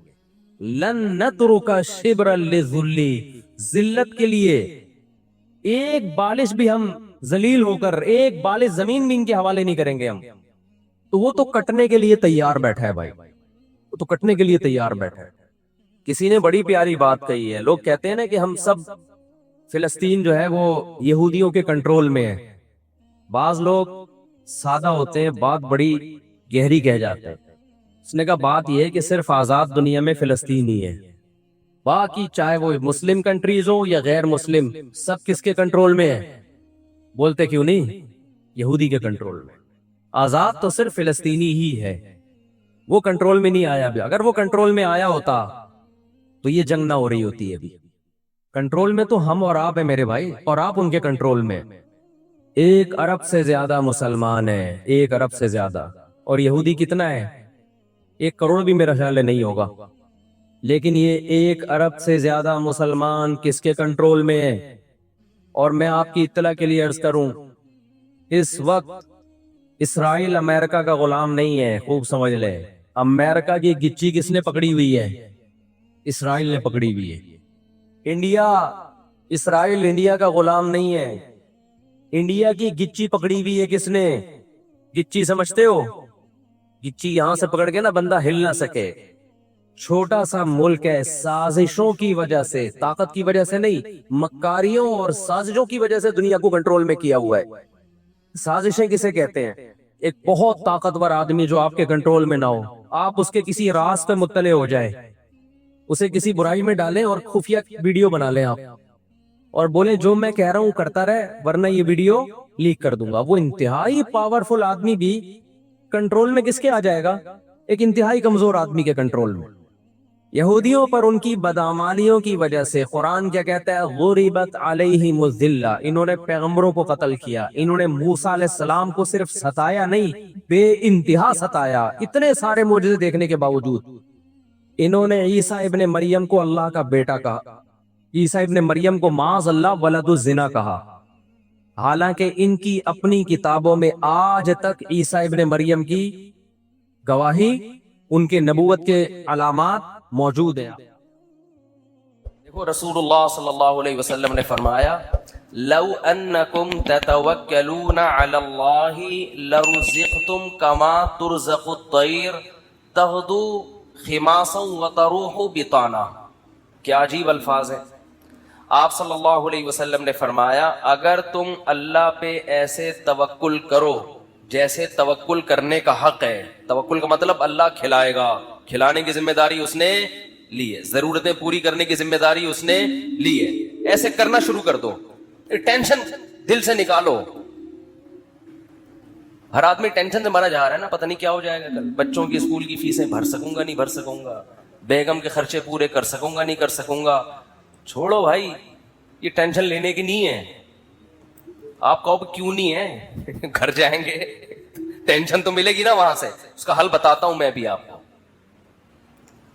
لن نترک شبرا للذل, ذلت کے لیے ایک بالش بھی ہم ذلیل ہو کر ایک بالش زمین بھی ان کے حوالے نہیں کریں گے ہم. تو وہ تو کٹنے کے لیے تیار بیٹھا ہے بھائی, وہ تو کٹنے کے لیے تیار بیٹھا ہے. کسی نے بڑی پیاری بات کہی ہے, لوگ کہتے ہیں نا کہ ہم سب فلسطین جو ہے وہ یہودیوں کے کنٹرول میں ہے. بعض لوگ سادہ ہوتے ہیں, بات بڑی گہری کہہ جاتے ہیں. اس نے کہا بات یہ ہے کہ صرف آزاد دنیا میں فلسطین ہی ہے, باقی چاہے وہ مسلم کنٹریز ہو یا غیر مسلم, سب کس کے کنٹرول میں ہے؟ بولتے کیوں نہیں؟ یہودی کے کنٹرول میں. آزاد تو صرف فلسطینی ہی ہے, وہ کنٹرول میں نہیں آیا. بھی اگر وہ کنٹرول میں آیا ہوتا تو یہ جنگ نہ ہو رہی ہوتی ہے. ابھی کنٹرول میں تو ہم اور آپ ہیں میرے بھائی, اور آپ ان کے کنٹرول میں. 1 ارب سے زیادہ مسلمان ہیں, 1 ارب سے زیادہ. اور یہودی کتنا ہے؟ 1 کروڑ بھی میرا خیال ہے نہیں ہوگا. لیکن یہ 1 ارب سے زیادہ مسلمان کس کے کنٹرول میں ہے؟ اور میں آپ کی اطلاع کے لیے عرض کروں, اس وقت اسرائیل امریکہ کا غلام نہیں ہے. خوب سمجھ لے, امریکہ کی گچی کس نے پکڑی ہوئی ہے؟ اسرائیل نے پکڑی ہوئی ہے. انڈیا, اسرائیل انڈیا کا غلام نہیں ہے. انڈیا کی گچی پکڑی ہوئی ہے کس نے؟ گچی سمجھتے ہو؟ گچی یہاں سے پکڑ کے نا بندہ ہل نہ سکے. چھوٹا سا ملک ہے, سازشوں کی وجہ سے, طاقت کی وجہ سے نہیں, مکاریوں اور سازشوں کی وجہ سے دنیا کو کنٹرول میں کیا ہوا ہے. سازشیں کسے کہتے ہیں؟ ایک بہت طاقتور آدمی جو آپ کے کنٹرول میں نہ ہو, آپ اس کے کسی راز پہ مطلع ہو جائے, اسے کسی برائی میں ڈالیں اور خفیہ ویڈیو بنا لیں آپ, اور بولیں جو میں کہہ رہا ہوں کرتا رہے ورنہ یہ ویڈیو لیک کر دوں گا. وہ انتہائی پاورفل آدمی بھی کنٹرول میں کس کے آ جائے گا؟ ایک انتہائی کمزور آدمی کے کنٹرول میں. یہودیوں پر ان کی بدعمالیوں کی وجہ سے قرآن کیا کہتا ہے؟ غربت علیہم الذلہ, انہوں نے پیغمبروں کو قتل کیا, انہوں نے موسیٰ علیہ السلام کو صرف ستایا نہیں, بے انتہا ستایا. اتنے سارے معجزے دیکھنے کے باوجود انہوں نے عیسیٰ ابن مریم کو اللہ کا بیٹا کہا, عیسیٰ ابن مریم کو معاذ اللہ ولد الزنا کہا, حالانکہ ان کی اپنی کتابوں میں آج تک عیسیٰ ابن مریم کی گواہی, ان کے نبوت کے علامات موجود ہیں. دیکھو رسول اللہ صلی اللہ علیہ وسلم نے فرمایا لو انکم تتوکلون علی اللہ لرزقتم کما ترزق الطیر تغدو خماسا وتروح بطانا. کیا عجیب الفاظ ہیں. آپ صلی اللہ علیہ وسلم نے فرمایا اگر تم اللہ پہ ایسے توکل کرو جیسے توکل کرنے کا حق ہے. توکل کا مطلب اللہ کھلائے گا, کھلانے کی ذمہ داری اس نے لی ہے, ضرورتیں پوری کرنے کی ذمہ داری اس نے لی ہے. ایسے کرنا شروع کر دو, ٹینشن دل سے نکالو. ہر آدمی ٹینشن سے مرا جا رہا ہے نا, پتہ نہیں کیا ہو جائے گا کل, بچوں کی اسکول کی فیسیں بھر سکوں گا نہیں بھر سکوں گا, بیگم کے خرچے پورے کر سکوں گا نہیں کر سکوں گا. چھوڑو بھائی, یہ ٹینشن لینے کی نہیں ہے. آپ کہو کیوں نہیں ہے؟ گھر جائیں گے ٹینشن تو ملے گی نا وہاں سے. اس کا حل بتاتا ہوں میں بھی آپ کو,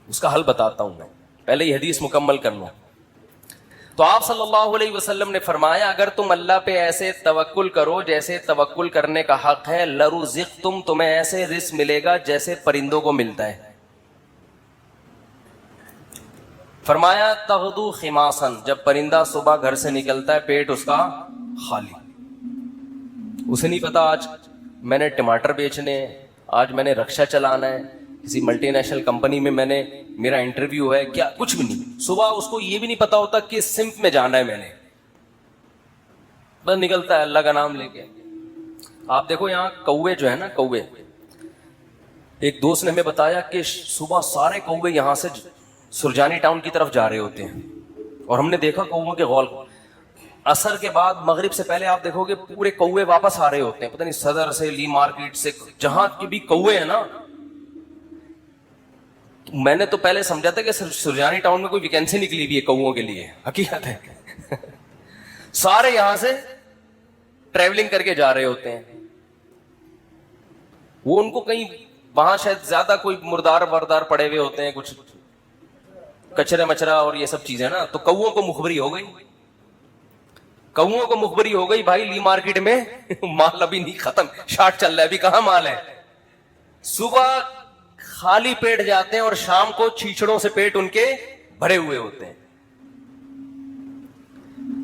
اس کا حل بتاتا ہوں میں, پہلے یہ حدیث مکمل کر لوں. تو آپ صلی اللہ علیہ وسلم نے فرمایا اگر تم اللہ پہ ایسے توکل کرو جیسے توکل کرنے کا حق ہے, لرزقتم, تمہیں ایسے رزق ملے گا جیسے پرندوں کو ملتا ہے. فرمایا تغدو خماسن، جب پرندہ صبح گھر سے نکلتا ہے پیٹ اس کا خالی، اسے نہیں پتا آج میں نے ٹماٹر بیچنے ہیں، آج میں نے رکشا چلانا ہے، کسی ملٹی نیشنل کمپنی میں نے میرا انٹرویو ہے، کیا کچھ بھی نہیں. صبح اس کو یہ بھی نہیں پتا ہوتا کہ سمت میں جانا ہے میں نے، بس نکلتا ہے اللہ کا نام لے کے. آپ دیکھو یہاں کوے جو ہے نا، کوے، ایک دوست نے ہمیں بتایا کہ صبح سارے کوے یہاں سے سرجانی ٹاؤن کی طرف جا رہے ہوتے ہیں، اور ہم نے دیکھا کووں کے غول، عصر کے بعد مغرب سے پہلے آپ دیکھو گے پورے کوے واپس آ رہے ہوتے ہیں، پتہ نہیں صدر سے، لی مارکیٹ سے، جہاں کے بھی کوے ہیں نا. میں نے تو پہلے سمجھا تھا کہ سرجانی ٹاؤن میں کوئی ویکینسی نکلی ہوئی ہے کووں کے لیے، حقیقت ہے سارے یہاں سے ٹریولنگ کر کے جا رہے ہوتے ہیں. وہ ان کو کہیں وہاں شاید زیادہ کوئی مردار وردار پڑے ہوئے ہوتے ہیں، کچھ کچرا مچرا اور یہ سب چیزیں نا، تو کووں کو مخبری ہو گئی، کووں کو مخبری ہو گئی بھائی لی مارکیٹ میں مال ابھی نہیں ختم، شارٹ چل رہا ہے، ابھی کہاں مال ہے. صبح خالی پیٹ جاتے ہیں اور شام کو چھیچڑوں سے پیٹ ان کے بھرے ہوئے ہوتے ہیں.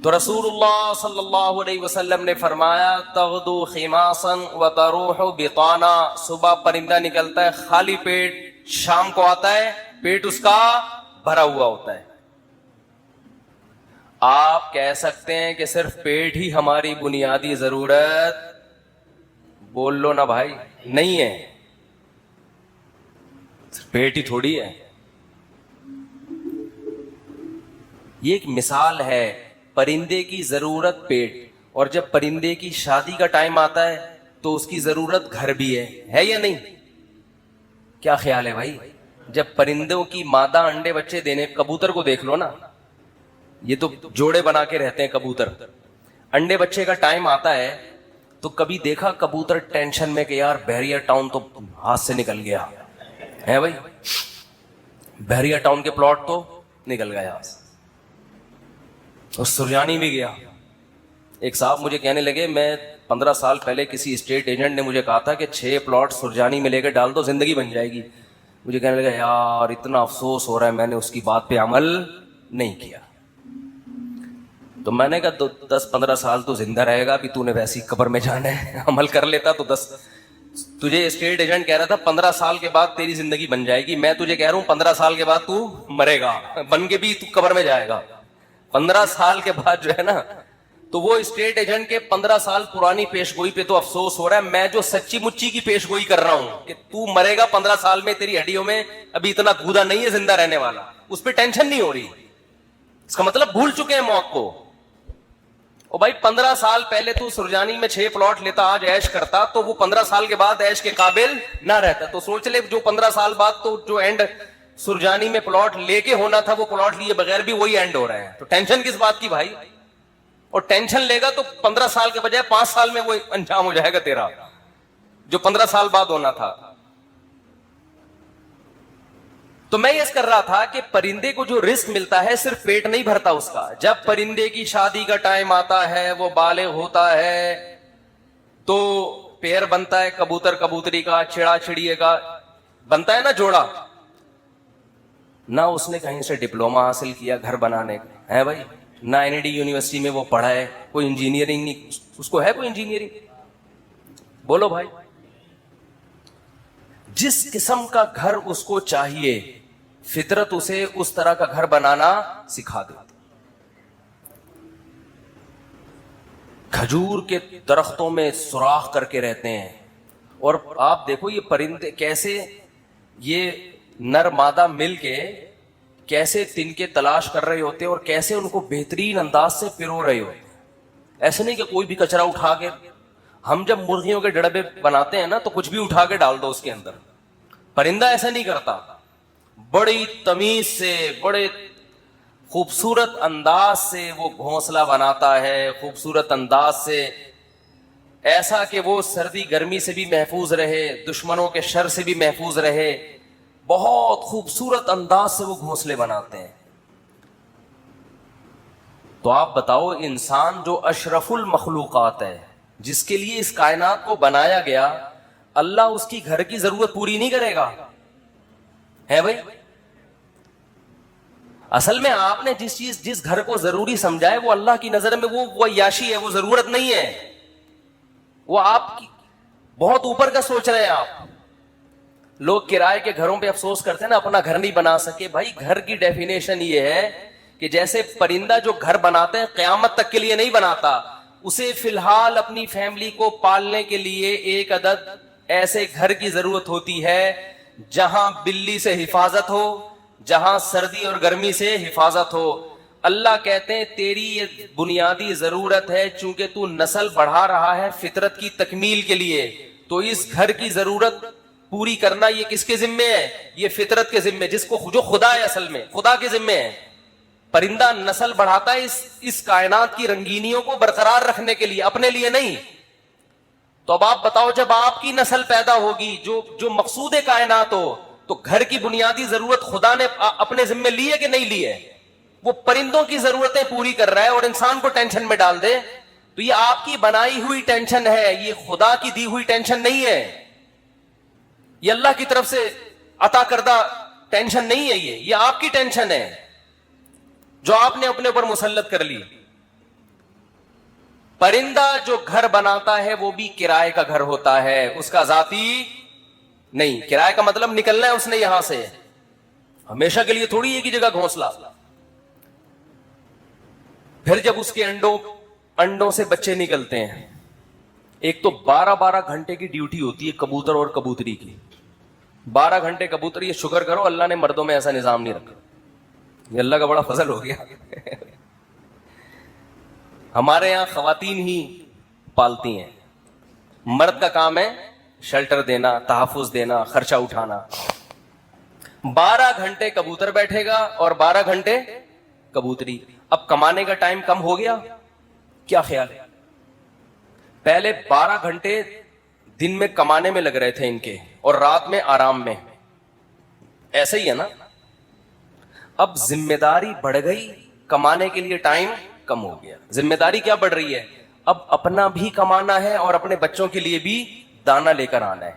تو رسول اللہ صلی اللہ علیہ وسلم نے فرمایا تغدو خماسا وتروح بطانا، صبح پرندہ نکلتا ہے خالی پیٹ، شام کو آتا ہے پیٹ اس کا بھرا ہوا ہوتا ہے. آپ کہہ سکتے ہیں کہ صرف پیٹ ہی ہماری بنیادی ضرورت، بول لو نا بھائی، نہیں ہے، پیٹ ہی تھوڑی ہے. یہ ایک مثال ہے، پرندے کی ضرورت پیٹ، اور جب پرندے کی شادی کا ٹائم آتا ہے تو اس کی ضرورت گھر بھی ہے یا نہیں؟ کیا خیال ہے بھائی؟ جب پرندوں کی مادہ انڈے بچے دینے، کبوتر کو دیکھ لو نا، یہ تو جوڑے بنا کے رہتے ہیں کبوتر، انڈے بچے کا ٹائم آتا ہے تو کبھی دیکھا کبوتر ٹینشن میں کہ یار بحریہ ٹاؤن تو ہاتھ سے نکل گیا ہے بھائی، بحریہ ٹاؤن کے پلاٹ تو نکل گیا ہاتھ سے، اور سرجانی بھی گیا. ایک صاحب مجھے کہنے لگے، میں 15 سال پہلے کسی اسٹیٹ ایجنٹ نے مجھے کہا تھا کہ 6 پلاٹ سرجانی میں لے کے ڈال دو زندگی بن جائے گی. مجھے کہنے لگا یار اتنا افسوس ہو رہا ہے، میں نے اس کی بات پہ عمل نہیں کیا. تو میں نے کہا 10-15 سال تو زندہ رہے گا، بھی تو نے ویسی قبر میں جانا ہے، عمل کر لیتا تو 10. تجھے اسٹیٹ ایجنٹ کہہ رہا تھا 15 سال کے بعد تیری زندگی بن جائے گی، میں تجھے کہہ رہا ہوں 15 سال کے بعد تو مرے گا، بن کے بھی تو قبر میں جائے گا. 15 سال کے بعد جو ہے نا، تو وہ اسٹیٹ ایجنٹ کے 15 سال پرانی پیش گوئی پہ تو افسوس ہو رہا ہے، میں جو سچی مچی کی پیش گوئی کر رہا ہوں کہ تو مرے گا 15 سال میں، تیری ہڈیوں میں ابھی اتنا گودا نہیں ہے زندہ رہنے والا، اس پہ ٹینشن نہیں ہو رہی. اس کا مطلب بھول چکے ہیں موت کو. او بھائی 15 سال پہلے تو سرجانی میں 6 پلاٹ لیتا، آج عیش کرتا، تو وہ 15 سال کے بعد عیش کے قابل نہ رہتا. تو سوچ لے جو 15 سال بعد تو جو اینڈ سرجانی میں پلاٹ لے کے ہونا تھا، وہ پلاٹ لیے بغیر بھی وہی اینڈ ہو رہا ہے. تو ٹینشن کس بات کی بھائی؟ اور ٹینشن لے گا تو 15 سال کے بجائے 5 سال میں وہ انجام ہو جائے گا تیرا، جو 15 سال بعد ہونا تھا. تو میں یہ کر رہا تھا کہ پرندے کو جو رزق ملتا ہے صرف پیٹ نہیں بھرتا اس کا. جب پرندے کی شادی کا ٹائم آتا ہے، وہ بالغ ہوتا ہے، تو پیر بنتا ہے، کبوتر کبوتری کا، چڑا چڑیے کا بنتا ہے نا جوڑا. نہ اس نے کہیں سے ڈپلوما حاصل کیا گھر بنانے کا ہے بھائی، نہ NID یونیورسٹی میں وہ پڑھا ہے، کوئی انجینئرنگ نہیں اس کو ہے، کوئی انجینئرنگ بولو بھائی. جس قسم کا گھر اس کو چاہیے فطرت اسے اس طرح کا گھر بنانا سکھا دے. کھجور کے درختوں میں سوراخ کر کے رہتے ہیں، اور آپ دیکھو یہ پرندے کیسے، یہ نر مادہ مل کے کیسے تنکے تلاش کر رہے ہوتے ہیں اور کیسے ان کو بہترین انداز سے پرو رہے ہوتے ہیں. ایسے نہیں کہ کوئی بھی کچرا اٹھا کے، ہم جب مرغیوں کے ڈڑبے بناتے ہیں نا تو کچھ بھی اٹھا کے ڈال دو اس کے اندر. پرندہ ایسا نہیں کرتا، بڑی تمیز سے، بڑے خوبصورت انداز سے وہ گھونسلہ بناتا ہے، خوبصورت انداز سے، ایسا کہ وہ سردی گرمی سے بھی محفوظ رہے، دشمنوں کے شر سے بھی محفوظ رہے. بہت خوبصورت انداز سے وہ گھونسلے بناتے ہیں. تو آپ بتاؤ انسان جو اشرف المخلوقات ہے، جس کے لیے اس کائنات کو بنایا گیا، اللہ اس کی گھر کی ضرورت پوری نہیں کرے گا؟ ہے بھائی، اصل میں آپ نے جس گھر کو ضروری سمجھا ہے وہ اللہ کی نظر میں وہ عیاشی ہے, وہ ضرورت نہیں ہے, وہ آپ کی بہت اوپر کا سوچ رہے ہیں آپ. لوگ کرائے کے گھروں پہ افسوس کرتے ہیں نا, اپنا گھر نہیں بنا سکے. بھائی گھر کی ڈیفینیشن یہ ہے کہ جیسے پرندہ جو گھر بناتے ہیں قیامت تک کے لیے نہیں بناتا, اسے فی الحال اپنی فیملی کو پالنے کے لیے ایک عدد ایسے گھر کی ضرورت ہوتی ہے جہاں بلی سے حفاظت ہو, جہاں سردی اور گرمی سے حفاظت ہو. اللہ کہتے ہیں تیری یہ بنیادی ضرورت ہے, چونکہ تو نسل بڑھا رہا ہے فطرت کی تکمیل کے لیے, تو اس گھر کی ضرورت پوری کرنا یہ کس کے ذمے ہے؟ یہ فطرت کے ذمے, جس کو جو خدا ہے, اصل میں خدا کے ذمے ہے. پرندہ نسل بڑھاتا ہے اس کائنات کی رنگینیوں کو برقرار رکھنے کے لیے, اپنے لیے نہیں. تو اب آپ بتاؤ, جب آپ کی نسل پیدا ہوگی جو مقصود کائنات ہو, تو گھر کی بنیادی ضرورت خدا نے اپنے ذمے لی ہے کہ نہیں لی ہے؟ وہ پرندوں کی ضرورتیں پوری کر رہا ہے اور انسان کو ٹینشن میں ڈال دے, تو یہ آپ کی بنائی ہوئی ٹینشن ہے, یہ خدا کی دی ہوئی ٹینشن نہیں ہے, یہ اللہ کی طرف سے عطا کردہ ٹینشن نہیں ہے, یہ آپ کی ٹینشن ہے جو آپ نے اپنے اوپر مسلط کر لی. پرندہ جو گھر بناتا ہے وہ بھی کرائے کا گھر ہوتا ہے, اس کا ذاتی نہیں. کرائے کا مطلب نکلنا ہے اس نے یہاں سے, ہمیشہ کے لیے تھوڑی ایک ہی جگہ گھونسلا. پھر جب اس کے انڈوں سے بچے نکلتے ہیں, ایک تو 12 گھنٹے کی ڈیوٹی ہوتی ہے کبوتر اور کبوتری کی. 12 گھنٹے کبوتر, یہ شکر کرو اللہ نے مردوں میں ایسا نظام نہیں رکھا, یہ اللہ کا بڑا فضل ہو گیا. ہمارے یہاں خواتین ہی پالتی ہیں, مرد کا کام ہے شیلٹر دینا, تحفظ دینا, خرچہ اٹھانا. 12 گھنٹے کبوتر بیٹھے گا اور 12 گھنٹے کبوتری. اب کمانے کا ٹائم کم ہو گیا, کیا خیال ہے؟ پہلے 12 گھنٹے دن میں کمانے میں لگ رہے تھے ان کے, اور رات میں آرام میں, ایسے ہی ہے نا. اب ذمہ داری بڑھ گئی, کمانے کے لیے ٹائم کم ہو گیا. ذمہ داری کیا بڑھ رہی ہے؟ اب اپنا بھی کمانا ہے اور اپنے بچوں کے لیے بھی دانا لے کر آنا ہے.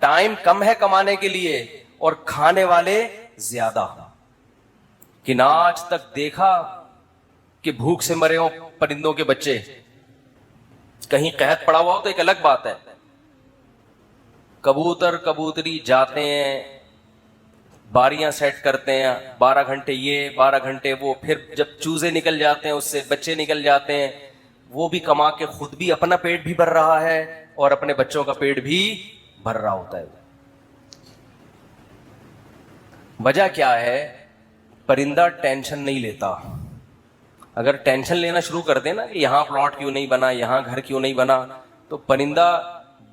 ٹائم کم ہے کمانے کے لیے اور کھانے والے زیادہ. کہ نہ آج تک دیکھا کہ بھوک سے مرے ہو پرندوں کے بچے, کہیں قحط پڑا ہوا ہو تو ایک الگ بات ہے. کبوتر کبوتری جاتے ہیں, باریاں سیٹ کرتے ہیں, 12 گھنٹے یہ 12 گھنٹے وہ, پھر جب چوزے نکل جاتے ہیں اس سے بچے نکل جاتے ہیں, وہ بھی کما کے خود بھی اپنا پیٹ بھی بھر رہا ہے اور اپنے بچوں کا پیٹ بھی بھر رہا ہوتا ہے. وجہ کیا ہے؟ پرندہ ٹینشن نہیں لیتا. اگر ٹینشن لینا شروع کر دے نا کہ یہاں پلاٹ کیوں نہیں بنا, یہاں گھر کیوں نہیں بنا, تو پرندہ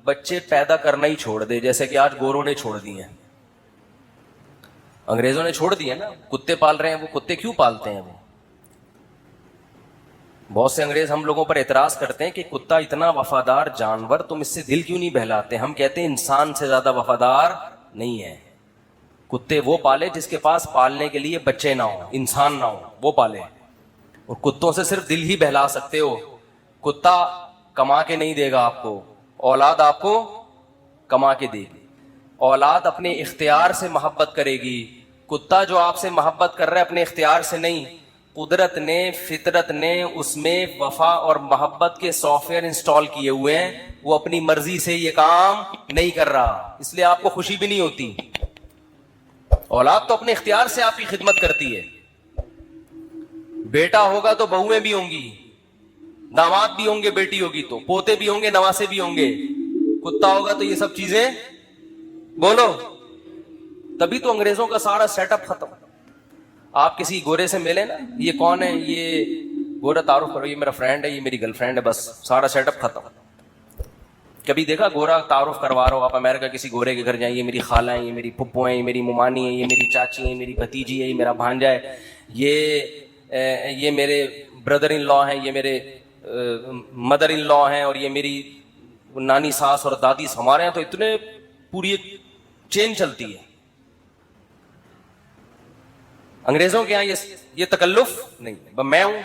بچے پیدا کرنا ہی چھوڑ دے. جیسے کہ آج گوروں نے چھوڑ دی ہیں, انگریزوں نے چھوڑ دی ہے نا. کتے پال رہے ہیں, وہ کتے کیوں پالتے ہیں؟ وہ بہت سے انگریز ہم لوگوں پر اعتراض کرتے ہیں کہ کتا اتنا وفادار جانور, تم اس سے دل کیوں نہیں بہلاتے؟ ہم کہتے ہیں انسان سے زیادہ وفادار نہیں ہے. کتے وہ پالے جس کے پاس پالنے کے لیے بچے نہ ہو, انسان نہ ہو, وہ پالے. اور کتوں سے صرف دل ہی بہلا سکتے ہو. کتا کما کے نہیں دے گا آپ کو, اولاد آپ کو کما کے دے گی. اولاد اپنے اختیار سے محبت کرے گی. کتا جو آپ سے محبت کر رہا ہے اپنے اختیار سے نہیں, قدرت نے فطرت نے اس میں وفا اور محبت کے سافٹ ویئر انسٹال کیے ہوئے ہیں, وہ اپنی مرضی سے یہ کام نہیں کر رہا, اس لیے آپ کو خوشی بھی نہیں ہوتی. اولاد تو اپنے اختیار سے آپ کی خدمت کرتی ہے. بیٹا ہوگا تو بہویں بھی ہوں گی, داماد بھی ہوں گے, بیٹی ہوگی تو پوتے بھی ہوں گے, نواسے بھی ہوں گے. کتا ہوگا تو یہ سب چیزیں بولو. تبھی تو انگریزوں کا سارا سیٹ اپ ختم. آپ کسی گورے سے ملے نا, یہ کون ہے, یہ گورا تعارف کرو, یہ میرا فرینڈ ہے, یہ میری گرل فرینڈ ہے, بس سارا سیٹ اپ ختم. کبھی دیکھا گورا تعارف کروا رہا ہو آپ امریکہ کسی گورے کے گھر جائیں, یہ میری خالہ ہیں, یہ میری پھپھو ہیں, یہ میری ممانی ہیں, یہ میری چاچی ہیں, میری بھتیجی ہے, یہ میرا بھانجا ہے, یہ میرے بردر ان لا ہیں, یہ میرے مدر ان لا ہیں, اور یہ میری نانی ساس اور دادی ہمارے ہیں. تو اتنے پوری ایک چین چلتی ہے. انگریزوں کے یہاں یہ تکلف نہیں, میں ہوں,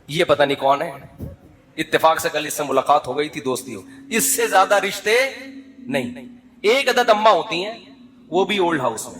یہ پتہ نہیں کون ہے, اتفاق سے کل اس سے ملاقات ہو گئی تھی, دوستی ہو, اس سے زیادہ رشتے نہیں. ایک عدد اماں ہوتی ہیں, وہ بھی اولڈ ہاؤس میں,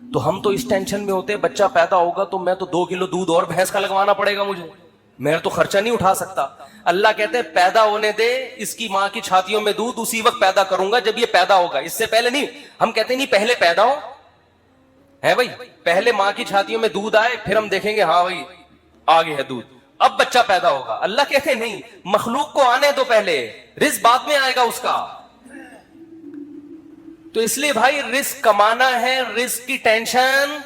تو ہم تو اس ٹینشن میں ہوتے ہیں بچہ پیدا ہوگا تو میں تو 2 کلو دودھ اور بھینس کا لگوانا پڑے گا مجھے, میں تو خرچہ نہیں اٹھا سکتا. اللہ کہتے ہیں پیدا ہونے دے, اس کی ماں کی چھاتیوں میں دودھ اسی وقت پیدا کروں گا جب یہ پیدا ہوگا, اس سے پہلے نہیں. ہم کہتے ہیں نہیں پہلے پیدا ہو ہے بھائی, پہلے ماں کی چھاتیوں میں دودھ آئے پھر ہم دیکھیں گے ہاں بھائی آگے ہے دودھ, اب بچہ پیدا ہوگا. اللہ کہتے ہیں نہیں, مخلوق کو آنے دو پہلے, رزق بعد میں آئے گا اس کا. تو اس لیے بھائی رزق کمانا ہے, رزق کی ٹینشن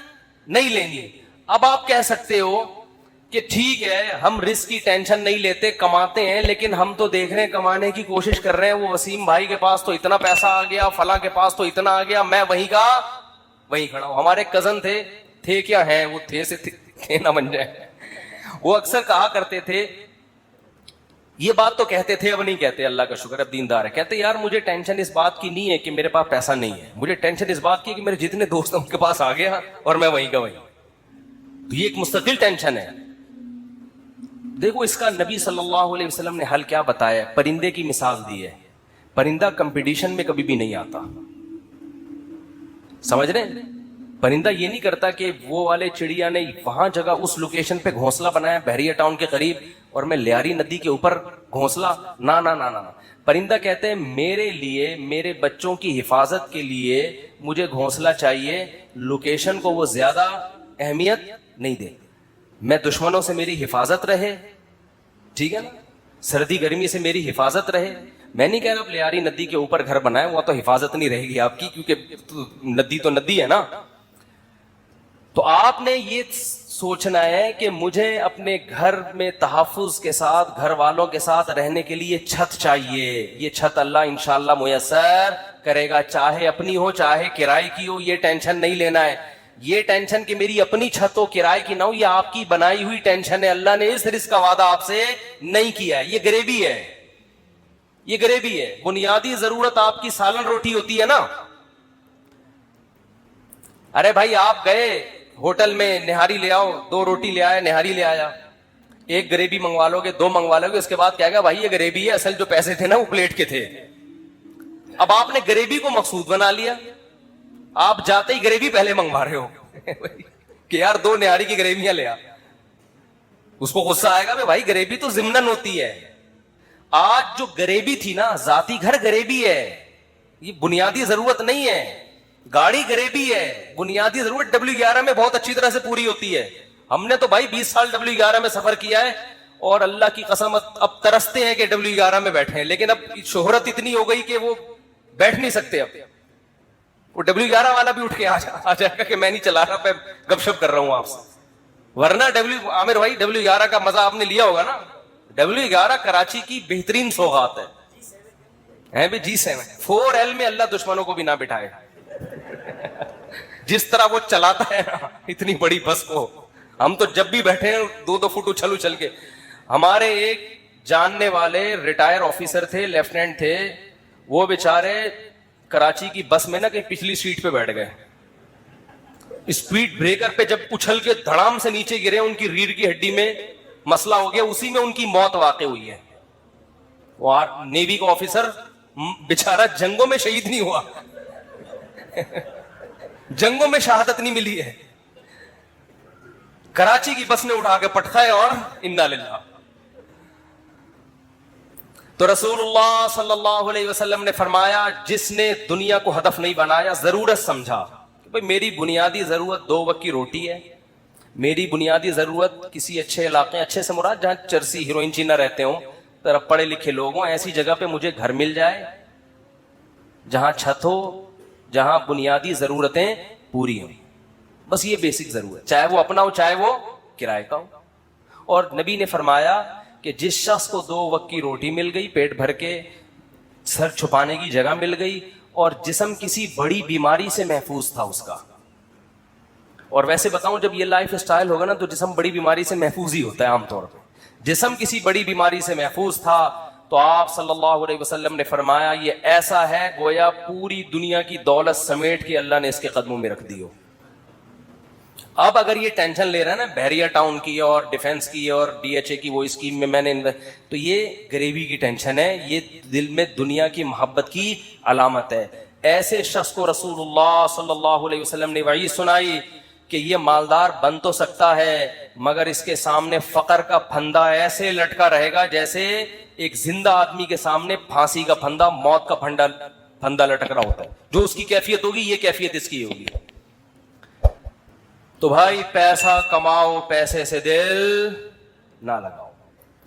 نہیں لینی. اب آپ کہہ سکتے ہو کہ ٹھیک ہے ہم رزق کی ٹینشن نہیں لیتے, کماتے ہیں, لیکن ہم تو دیکھ رہے ہیں کمانے کی کوشش کر رہے ہیں, وہ وسیم بھائی کے پاس تو اتنا پیسہ آ گیا, فلاں کے پاس تو اتنا آ گیا, میں وہیں کا وہیں کھڑا ہوں. ہمارے کزن تھے کیا ہیں, وہ تھے سے تھے نہ بن جائے. وہ اکثر کہا کرتے تھے, یہ بات تو کہتے تھے, اب نہیں کہتے, اللہ کا شکر اب دیندار ہے. کہتے یار مجھے ٹینشن اس بات کی نہیں ہے کہ میرے پاس پیسہ نہیں ہے, مجھے ٹینشن اس بات کی ہے کہ میرے جتنے دوست ہیں ان کے پاس آ گیا اور میں وہیں کا وہیں. تو یہ ایک مستقل ٹینشن ہے. دیکھو اس کا نبی صلی اللہ علیہ وسلم نے حل کیا بتایا, پرندے کی مثال دی ہے. پرندہ کمپٹیشن میں کبھی بھی نہیں آتا, سمجھ رہے ہیں. پرندہ یہ نہیں کرتا کہ وہ والے چڑیا نے وہاں جگہ اس لوکیشن پہ گھونسلہ بنایا بحریہ ٹاؤن کے قریب اور میں لیاری ندی کے اوپر گھونسلہ, نہ نہ نہ نہ. پرندہ کہتے ہیں میرے لیے, میرے بچوں کی حفاظت کے لیے مجھے گھونسلہ چاہیے, لوکیشن کو وہ زیادہ اہمیت نہیں دے, میں دشمنوں سے میری حفاظت رہے, ٹھیک ہے نا, سردی گرمی سے میری حفاظت رہے. میں نہیں کہہ رہا آپ لیاری ندی کے اوپر گھر بنائے, وہ تو حفاظت نہیں رہے گی آپ کی, کیونکہ ندی تو ندی ہے نا. تو آپ نے یہ سوچنا ہے کہ مجھے اپنے گھر میں تحفظ کے ساتھ, گھر والوں کے ساتھ رہنے کے لیے چھت چاہیے. یہ چھت اللہ انشاءاللہ میسر کرے گا, چاہے اپنی ہو چاہے کرائے کی ہو, یہ ٹینشن نہیں لینا ہے. یہ ٹینشن کہ میری اپنی چھت ہو کرائے کی نہ ہو, یہ آپ کی بنائی ہوئی ٹینشن ہے. اللہ نے اس رزق کا وعدہ آپ سے نہیں کیا ہے, یہ غریبی ہے, یہ غریبی ہے. بنیادی ضرورت آپ کی سالن روٹی ہوتی ہے نا. ارے بھائی آپ گئے ہوٹل میں, نہاری لے آؤ, 2 روٹی لے آیا, نہاری لے آیا, 1 غریبی منگوا لو گے, 2 منگوا لو گے, اس کے بعد کیا گا بھائی یہ غریبی ہے, اصل جو پیسے تھے نا وہ پلیٹ کے تھے. اب آپ نے غریبی کو مقصود بنا لیا, آپ جاتے ہی غریبی پہلے منگوا رہے ہو کہ یار 2 نہاری کی غریبیاں لے آ. اس کو غصہ آئے گا بھائی غریبی تو ضمناً ہوتی ہے. آج جو غریبی تھی نا, ذاتی گھر غریبی ہے, یہ بنیادی ضرورت نہیں ہے. گاڑی غریبی ہے, بنیادی ضرورت W11 میں بہت اچھی طرح سے پوری ہوتی ہے. ہم نے تو بھائی 20 سال W11 میں سفر کیا ہے اور اللہ کی قسم اب ترستے ہیں کہ W11 میں بیٹھے ہیں, لیکن اب شہرت اتنی ہو گئی کہ وہ بیٹھ نہیں سکتے. اب وہ W11 والا بھی اٹھ کے آ جائے گا کہ میں نہیں چلا رہا, میں گپ شپ کر رہا ہوں آپ سے. ورنہ عامر بھائی W11 کا مزہ آپ نے لیا ہوگا نا. W11 کراچی کی بہترین سوغات ہے بھی. G7 4L میں اللہ دشمنوں کو بھی نہ بٹھائے. جس طرح وہ چلاتا ہے نا اتنی بڑی بس کو, ہم تو جب بھی بیٹھے ہیں 2-2 فٹ اچھل کے. ہمارے ایک جاننے والے ریٹائر آفیسر تھے, لیفٹیننٹ تھے, وہ بیچارے کراچی کی بس میں نا کہ پچھلی سیٹ پہ بیٹھ گئے, اسپیڈ بریکر پہ جب اچھل کے دھڑام سے نیچے گرے, ان کی ریڑھ کی ہڈی میں مسئلہ ہو گیا, اسی میں ان کی موت واقع ہوئی ہے. وہ نیوی کا آفیسر بیچارہ جنگوں میں شہید نہیں ہوا جنگوں میں شہادت نہیں ملی ہے, کراچی کی بس نے اٹھا کے پٹکایا اور انا للہ. تو رسول اللہ صلی اللہ علیہ وسلم نے فرمایا جس نے دنیا کو ہدف نہیں بنایا, ضرورت سمجھا کہ بھئی میری بنیادی ضرورت 2 وقت کی روٹی ہے, میری بنیادی ضرورت کسی اچھے علاقے, اچھے سے مراد جہاں چرسی ہیروئن چی نہ رہتے ہوں, طرف پڑھے لکھے لوگ ہوں, ایسی جگہ پہ مجھے گھر مل جائے جہاں چھت ہو, جہاں بنیادی ضرورتیں پوری ہوں. بس یہ بیسک ضرورت, چاہے وہ اپنا ہو چاہے وہ کرائے کا ہو. اور نبی نے فرمایا کہ جس شخص کو 2 وقت کی روٹی مل گئی, پیٹ بھر کے سر چھپانے کی جگہ مل گئی, اور جسم کسی بڑی بیماری سے محفوظ تھا اس کا. اور ویسے بتاؤں جب یہ لائف اسٹائل ہوگا نا تو جسم بڑی بیماری سے محفوظ ہی ہوتا ہے عام طور پہ. جسم کسی بڑی بیماری سے محفوظ تھا تو آپ صلی اللہ علیہ وسلم نے فرمایا یہ ایسا ہے گویا پوری دنیا کی دولت سمیٹ کے اللہ نے اس کے قدموں میں رکھ دی ہو. اب اگر یہ ٹینشن لے رہا ہے نا بحریہ ٹاؤن کی اور ڈیفنس کی اور DHA کی وہ اسکیم میں میں نے, تو یہ غریبی کی ٹینشن ہے, یہ دل میں دنیا کی محبت کی علامت ہے. ایسے شخص کو رسول اللہ صلی اللہ علیہ وسلم نے وعید سنائی کہ یہ مالدار بن تو سکتا ہے مگر اس کے سامنے فقر کا پھندا ایسے لٹکا رہے گا جیسے ایک زندہ آدمی کے سامنے پھانسی کا پھندا، موت کا پھندا لٹک رہا ہوتا ہے. جو اس کی کیفیت ہوگی یہ کیفیت اس کی ہوگی. تو بھائی پیسہ کماؤ، پیسے سے دل نہ لگاؤ.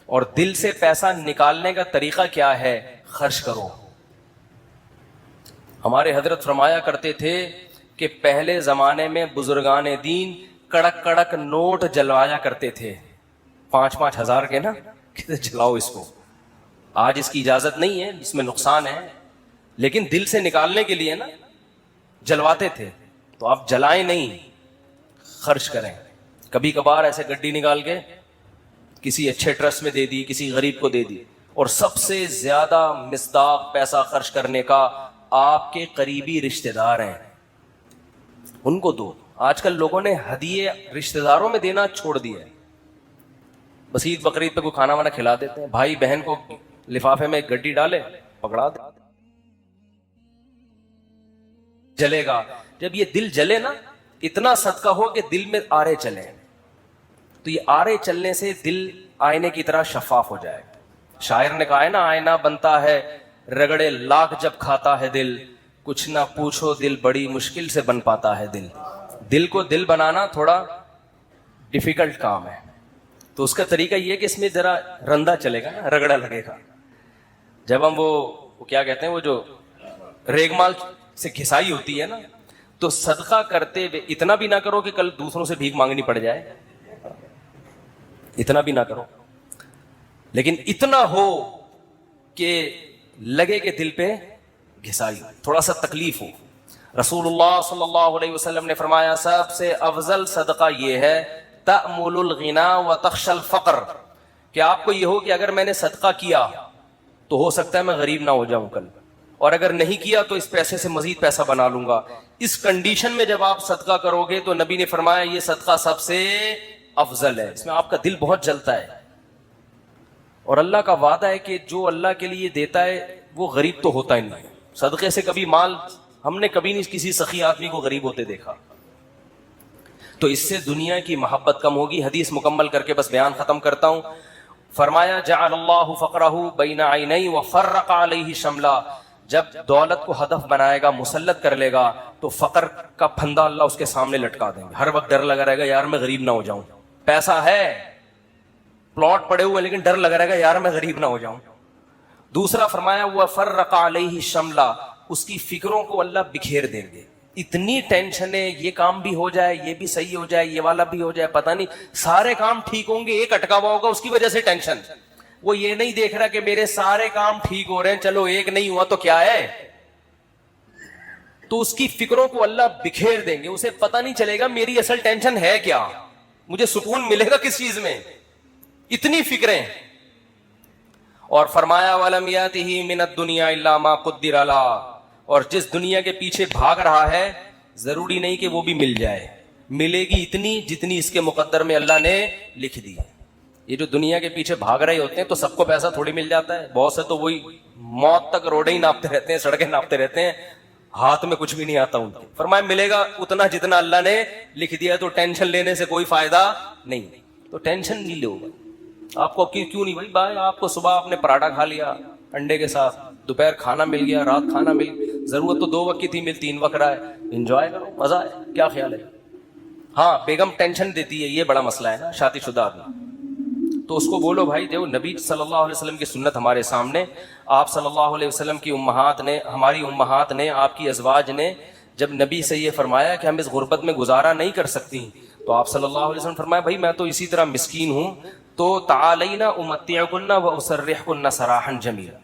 اور دل سے پیسہ نکالنے کا طریقہ کیا ہے؟ خرچ کرو. ہمارے حضرت فرمایا کرتے تھے کہ پہلے زمانے میں بزرگان دین کڑک کڑک نوٹ جلوایا کرتے تھے، 5-5 ہزار کے نا، کہتے جلاؤ اس کو. آج اس کی اجازت نہیں ہے، اس میں نقصان ہے، لیکن دل سے نکالنے کے لیے نا جلواتے تھے. تو آپ جلائیں نہیں، خرچ کریں. کبھی کبھار ایسے گڈی نکال کے کسی اچھے ٹرسٹ میں دے دی، کسی غریب کو دے دی. اور سب سے زیادہ مصداق پیسہ خرچ کرنے کا آپ کے قریبی رشتہ دار ہیں، ان کو دو. آج کل لوگوں نے ہدیے رشتہ داروں میں دینا چھوڑ دیا ہے. بس عید بقرعید پہ کوئی کھانا وانا کھلا دیتے ہیں، بھائی بہن کو لفافے میں ایک گڈی ڈالے، پکڑا دے، جلے گا. جب یہ دل جلے نا، اتنا صدقہ ہو کہ دل میں آرے چلے، تو یہ آرے چلنے سے دل آئینے کی طرح شفاف ہو جائے. شاعر نے کہا ہے نا، آئینہ بنتا ہے رگڑے لاکھ جب کھاتا ہے دل، کچھ نہ پوچھو دل بڑی مشکل سے بن پاتا ہے دل. دل کو دل بنانا تھوڑا ڈیفیکلٹ کام ہے. تو اس کا طریقہ یہ کہ اس میں ذرا رندا چلے گا نا، رگڑا لگے گا. جب ہم وہ کیا کہتے ہیں، وہ جو ریگمال سے گھسائی ہوتی ہے نا، تو صدقہ کرتے ہوئے اتنا بھی نہ کرو کہ کل دوسروں سے بھیک مانگنی پڑ جائے، اتنا بھی نہ کرو، لیکن اتنا ہو کہ لگے کہ دل پہ گھسائی، تھوڑا سا تکلیف ہو. رسول اللہ صلی اللہ علیہ وسلم نے فرمایا سب سے افضل صدقہ یہ ہے تأمل الغنا وتخشى الفقر، کہ آپ کو یہ ہو کہ اگر میں نے صدقہ کیا تو ہو سکتا ہے میں غریب نہ ہو جاؤں کل، اور اگر نہیں کیا تو اس پیسے سے مزید پیسہ بنا لوں گا. اس کنڈیشن میں جب آپ صدقہ کرو گے تو نبی نے فرمایا یہ صدقہ سب سے افضل ہے. اس میں آپ کا دل بہت جلتا ہے، اور اللہ کا وعدہ ہے کہ جو اللہ کے لیے دیتا ہے وہ غریب تو ہوتا ہی نہیں. صدقے سے کبھی مال ہم نے کبھی نہیں کسی سخی آدمی کو غریب ہوتے دیکھا. تو اس سے دنیا کی محبت کم ہوگی. حدیث مکمل کر کے بس بیان ختم کرتا ہوں. فرمایا جعل اللہ فقرہ بین عینی وفرق علیہ شملا، جب دولت کو ہدف بنائے گا، مسلط کر لے گا، تو فقر کا پھندا اللہ اس کے سامنے لٹکا دیں گے. ہر وقت ڈر لگا رہے گا یار میں غریب نہ ہو جاؤں. پیسہ ہے، پلاٹ پڑے ہوئے، لیکن ڈر لگا رہے گا یار میں غریب نہ ہو جاؤں. دوسرا فرمایا وفرق علیہ شملا، اس کی فکروں کو اللہ بکھیر دیں گے. اتنی ٹینشن ہے، یہ کام بھی ہو جائے، یہ بھی صحیح ہو جائے، یہ والا بھی ہو جائے، پتہ نہیں سارے کام ٹھیک ہوں گے، ایک اٹکا ہوا ہوگا، اس کی وجہ سے ٹینشن. وہ یہ نہیں دیکھ رہا کہ میرے سارے کام ٹھیک ہو رہے ہیں، چلو ایک نہیں ہوا تو کیا ہے. تو اس کی فکروں کو اللہ بکھیر دیں گے، اسے پتہ نہیں چلے گا میری اصل ٹینشن ہے کیا، مجھے سکون ملے گا کس چیز میں، اتنی فکریں. اور فرمایا وَلَمْ يَأْتِهِ مِنَ الدُّنْيَا إِلَّا مَا قُدِّرَ لَهُ، اور جس دنیا کے پیچھے بھاگ رہا ہے ضروری نہیں کہ وہ بھی مل جائے، ملے گی اتنی جتنی اس کے مقدر میں اللہ نے لکھ دی. یہ جو دنیا کے پیچھے بھاگ رہے ہوتے ہیں تو سب کو پیسہ تھوڑی مل جاتا ہے. بہت سے تو وہی موت تک روڈیں ہی ناپتے رہتے ہیں، سڑکیں ناپتے رہتے ہیں، ہاتھ میں کچھ بھی نہیں آتا ان کے. فرمایا ملے گا اتنا جتنا اللہ نے لکھ دیا، تو ٹینشن لینے سے کوئی فائدہ نہیں. تو ٹینشن نہیں لو. آپ کو کیوں نہیں بھائی آپ کو صبح آپ نے پراٹھا کھا لیا انڈے کے ساتھ، دوپہر کھانا مل گیا، رات کھانا مل گیا، ضرورت تو 2 وقت کی تھی، مل 3 وقت رہا ہے، انجوائے کرو، مزہ ہے. کیا خیال ہے؟ ہاں بیگم ٹینشن دیتی ہے، یہ بڑا مسئلہ ہے نا شادی شدہ آدمی. تو اس کو بولو بھائی جو نبی صلی اللہ علیہ وسلم کی سنت ہمارے سامنے، آپ صلی اللہ علیہ وسلم کی امہات نے، ہماری امہات نے، آپ کی ازواج نے جب نبی سے یہ فرمایا کہ ہم اس غربت میں گزارا نہیں کر سکتی، تو آپ صلی اللہ علیہ وسلم فرمایا بھائی میں تو اسی طرح مسکین ہوں، تو تعالینا امتعکن واسرحکن سراحا جمیلا،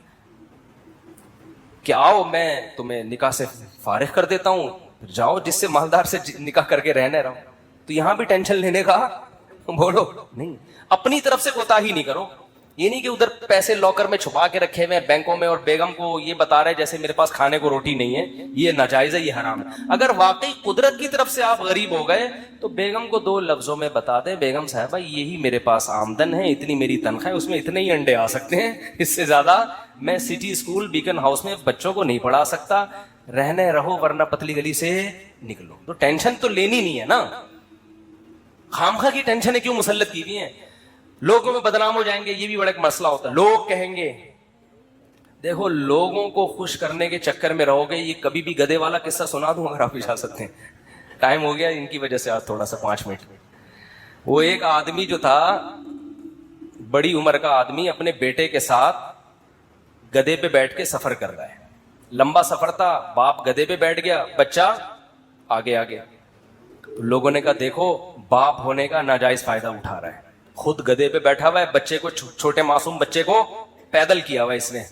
کہ آؤ میں تمہیں نکاح سے فارغ کر دیتا ہوں، جاؤ جس سے مالدار سے نکاح کر کے رہنے رہو. تو یہاں بھی ٹینشن لینے کا بولو نہیں، اپنی طرف سے کوتاہی نہیں کرو. یہ نہیں کہ ادھر پیسے لاکر میں چھپا کے رکھے ہوئے بینکوں میں اور بیگم کو یہ بتا رہے جیسے میرے پاس کھانے کو روٹی نہیں ہے، یہ ناجائز ہے، یہ حرام ہے. اگر واقعی قدرت کی طرف سے آپ غریب ہو گئے تو بیگم کو 2 لفظوں میں بتا دیں بیگم صاحبہ یہی میرے پاس آمدن ہے، اتنی میری تنخواہ ہے، اس میں اتنے ہی انڈے آ سکتے ہیں، اس سے زیادہ میں سٹی اسکول بیکن ہاؤس میں بچوں کو نہیں پڑھا سکتا، رہنے رہو ورنہ پتلی گلی سے نکلو. تو ٹینشن تو لینی نہیں ہے نا, خامخواہ کی ٹینشنیں کیوں مسلط کی ہوئی ہیں؟ لوگوں میں بدنام ہو جائیں گے, یہ بھی بڑا ایک مسئلہ ہوتا ہے. لوگ کہیں گے, دیکھو لوگوں کو خوش کرنے کے چکر میں رہو گے. یہ کبھی بھی گدے والا قصہ سنا دوں اگر آپ اجازت ہیں. ٹائم ہو گیا ان کی وجہ سے آج تھوڑا سا 5 منٹ. وہ ایک آدمی جو تھا, بڑی عمر کا آدمی, اپنے بیٹے کے ساتھ گدے پہ بیٹھ کے سفر کر رہا ہے. لمبا سفر تھا, باپ گدے پہ بیٹھ گیا, بچہ آگے آگے. لوگوں نے کہا دیکھو باپ ہونے کا ناجائز فائدہ اٹھا رہا ہے, خود گدے پہ بیٹھا ہوا ہے, بچے کو, چھوٹے معصوم بچے کو پیدل کیا ہوا ہے اس نے,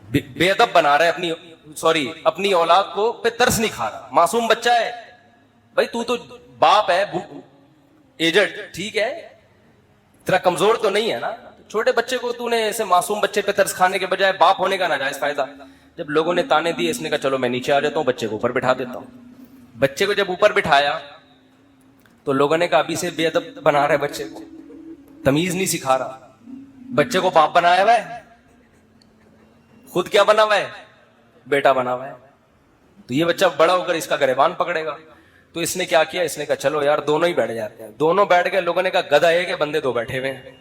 بے ادب بنا رہا ہے اپنی اولاد کو, پہ ترس نہیں کھا رہا. معصوم بچہ ہے بھائی, تو باپ ہے, ایجڈ, ٹھیک ہے, تیرا کمزور تو نہیں ہے نا. چھوٹے بچے کو تو نے ایسے معصوم بچے پہ ترس کھانے کے بجائے باپ ہونے کا ناجائز فائدہ. جب لوگوں نے تانے دیے, اس نے کہا چلو میں نیچے آ جاتا ہوں, بچے کو اوپر بٹھا دیتا ہوں. بچے کو جب اوپر بٹھایا تو لوگوں نے کہا ابھی سے بے ادب بنا رہا ہے بچے کو, تمیز نہیں سکھا رہا. بچے کو باپ بنایا ہوا ہے, خود کیا بنا ہوا ہے, بیٹا بنا ہوا ہے. تو یہ بچہ بڑا ہو کر اس کا گریبان پکڑے گا. تو اس نے کیا کیا, اس نے کہا چلو یار دونوں ہی بیٹھ جاتے ہیں. دونوں بیٹھ گئے. لوگوں نے کہا گدھا ایک ہے, بندے 2 بیٹھے ہوئے ہیں.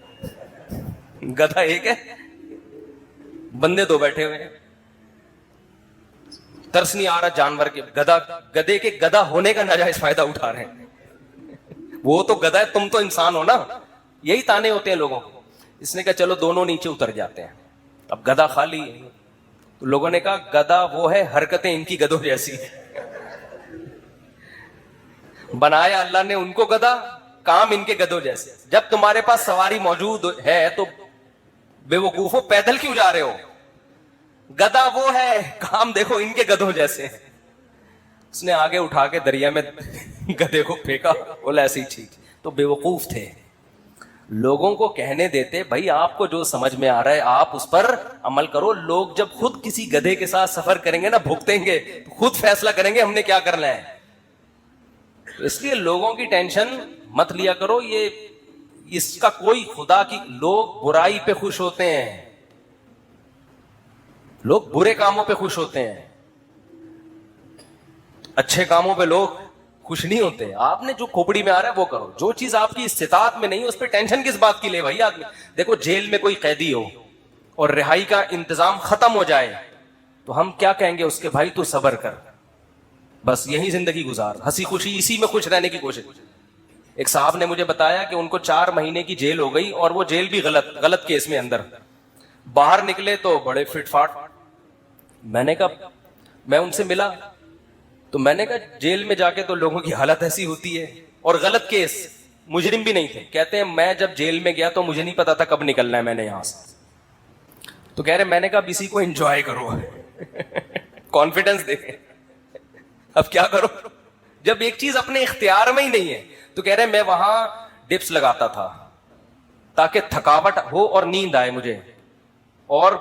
گدھا ایک ہے, بندے 2 بیٹھے ہوئے ہیں. ترس نہیں آ رہا جانور کے, گدھے کے گدھا ہونے کا ناجائز فائدہ اٹھا رہے ہیں. وہ تو گدھا ہے, تم تو انسان ہو نا. یہی تانے ہوتے ہیں لوگوں کو. اس نے کہا چلو دونوں نیچے اتر جاتے ہیں. اب گدھا خالی ہے. تو لوگوں نے کہا گدھا وہ ہے, حرکتیں ان کی گدھوں جیسی ہیں. بنایا اللہ نے ان کو گدھا, کام ان کے گدھوں جیسے. جب تمہارے پاس سواری موجود ہے تو بے وقوفو پیدل کیوں جا رہے ہو؟ گدھا وہ ہے, کام دیکھو ان کے گدھوں جیسے. اس نے آگے اٹھا کے دریا میں گدھے کو پھینکا, بولا ایسی ٹھیک. تو بے وقوف تھے. لوگوں کو کہنے دیتے بھائی آپ کو جو سمجھ میں آ رہا ہے آپ اس پر عمل کرو. لوگ جب خود کسی گدھے کے ساتھ سفر کریں گے نا, بھگتیں گے, خود فیصلہ کریں گے ہم نے کیا کرنا ہے. اس لیے لوگوں کی ٹینشن مت لیا کرو. یہ اس کا کوئی خدا کی, لوگ برائی پہ خوش ہوتے ہیں, لوگ برے کاموں پہ خوش ہوتے ہیں, اچھے کاموں پہ لوگ خوش نہیں ہوتے. آپ نے جو کھوپڑی میں آ رہا ہے وہ کرو. جو چیز آپ کی استطاعت میں نہیں ہے اس پہ ٹینشن کس بات کی لے بھائی آدمی. دیکھو جیل میں کوئی قیدی ہو اور رہائی کا انتظام ختم ہو جائے تو ہم کیا کہیں گے اس کے, بھائی تو صبر کر, بس یہی زندگی گزار, ہنسی خوشی اسی میں خوش رہنے کی کوشش. ایک صاحب نے مجھے بتایا کہ ان کو 4 مہینے کی جیل ہو گئی, اور وہ جیل بھی غلط کیس میں اندر. باہر نکلے تو بڑے فٹ فاٹ. میں نے کہا, میں ان سے ملا تو میں نے کہا جیل میں جا کے تو لوگوں کی حالت ایسی ہوتی ہے, اور غلط کیس, مجرم بھی نہیں تھے. کہتے ہیں میں جب جیل میں گیا تو مجھے نہیں پتا تھا کب نکلنا ہے میں نے یہاں سے. تو کہہ رہے میں نے کہا اب اسی کو انجوائے کرو, کانفیڈنس دیکھیں. اب کیا کرو جب ایک چیز اپنے اختیار میں ہی نہیں ہے. تو کہہ رہے میں وہاں ڈپس لگاتا تھا تاکہ تھکاوٹ ہو اور نیند آئے مجھے. اور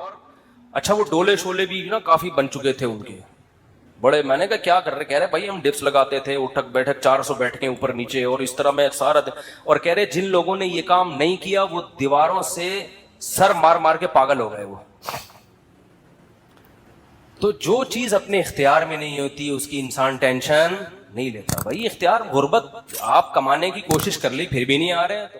اچھا وہ ڈولے شولے بھی نا کافی بن چکے تھے ان کے بڑے. میں نے کہا کیا کر رہے؟ کہہ رہے بھائی ہم ڈپس لگاتے تھے, اٹھک بیٹھک 400 بیٹھکیں اوپر نیچے, اور اس طرح میں سارا. اور کہہ رہے جن لوگوں نے یہ کام نہیں کیا وہ دیواروں سے سر مار مار کے پاگل ہو گئے وہ. تو جو چیز اپنے اختیار میں نہیں ہوتی اس کی انسان ٹینشن نہیں لیتا. بھائی اختیار, غربت, آپ کمانے کی کوشش کر لی پھر بھی نہیں آ رہے ہیں تو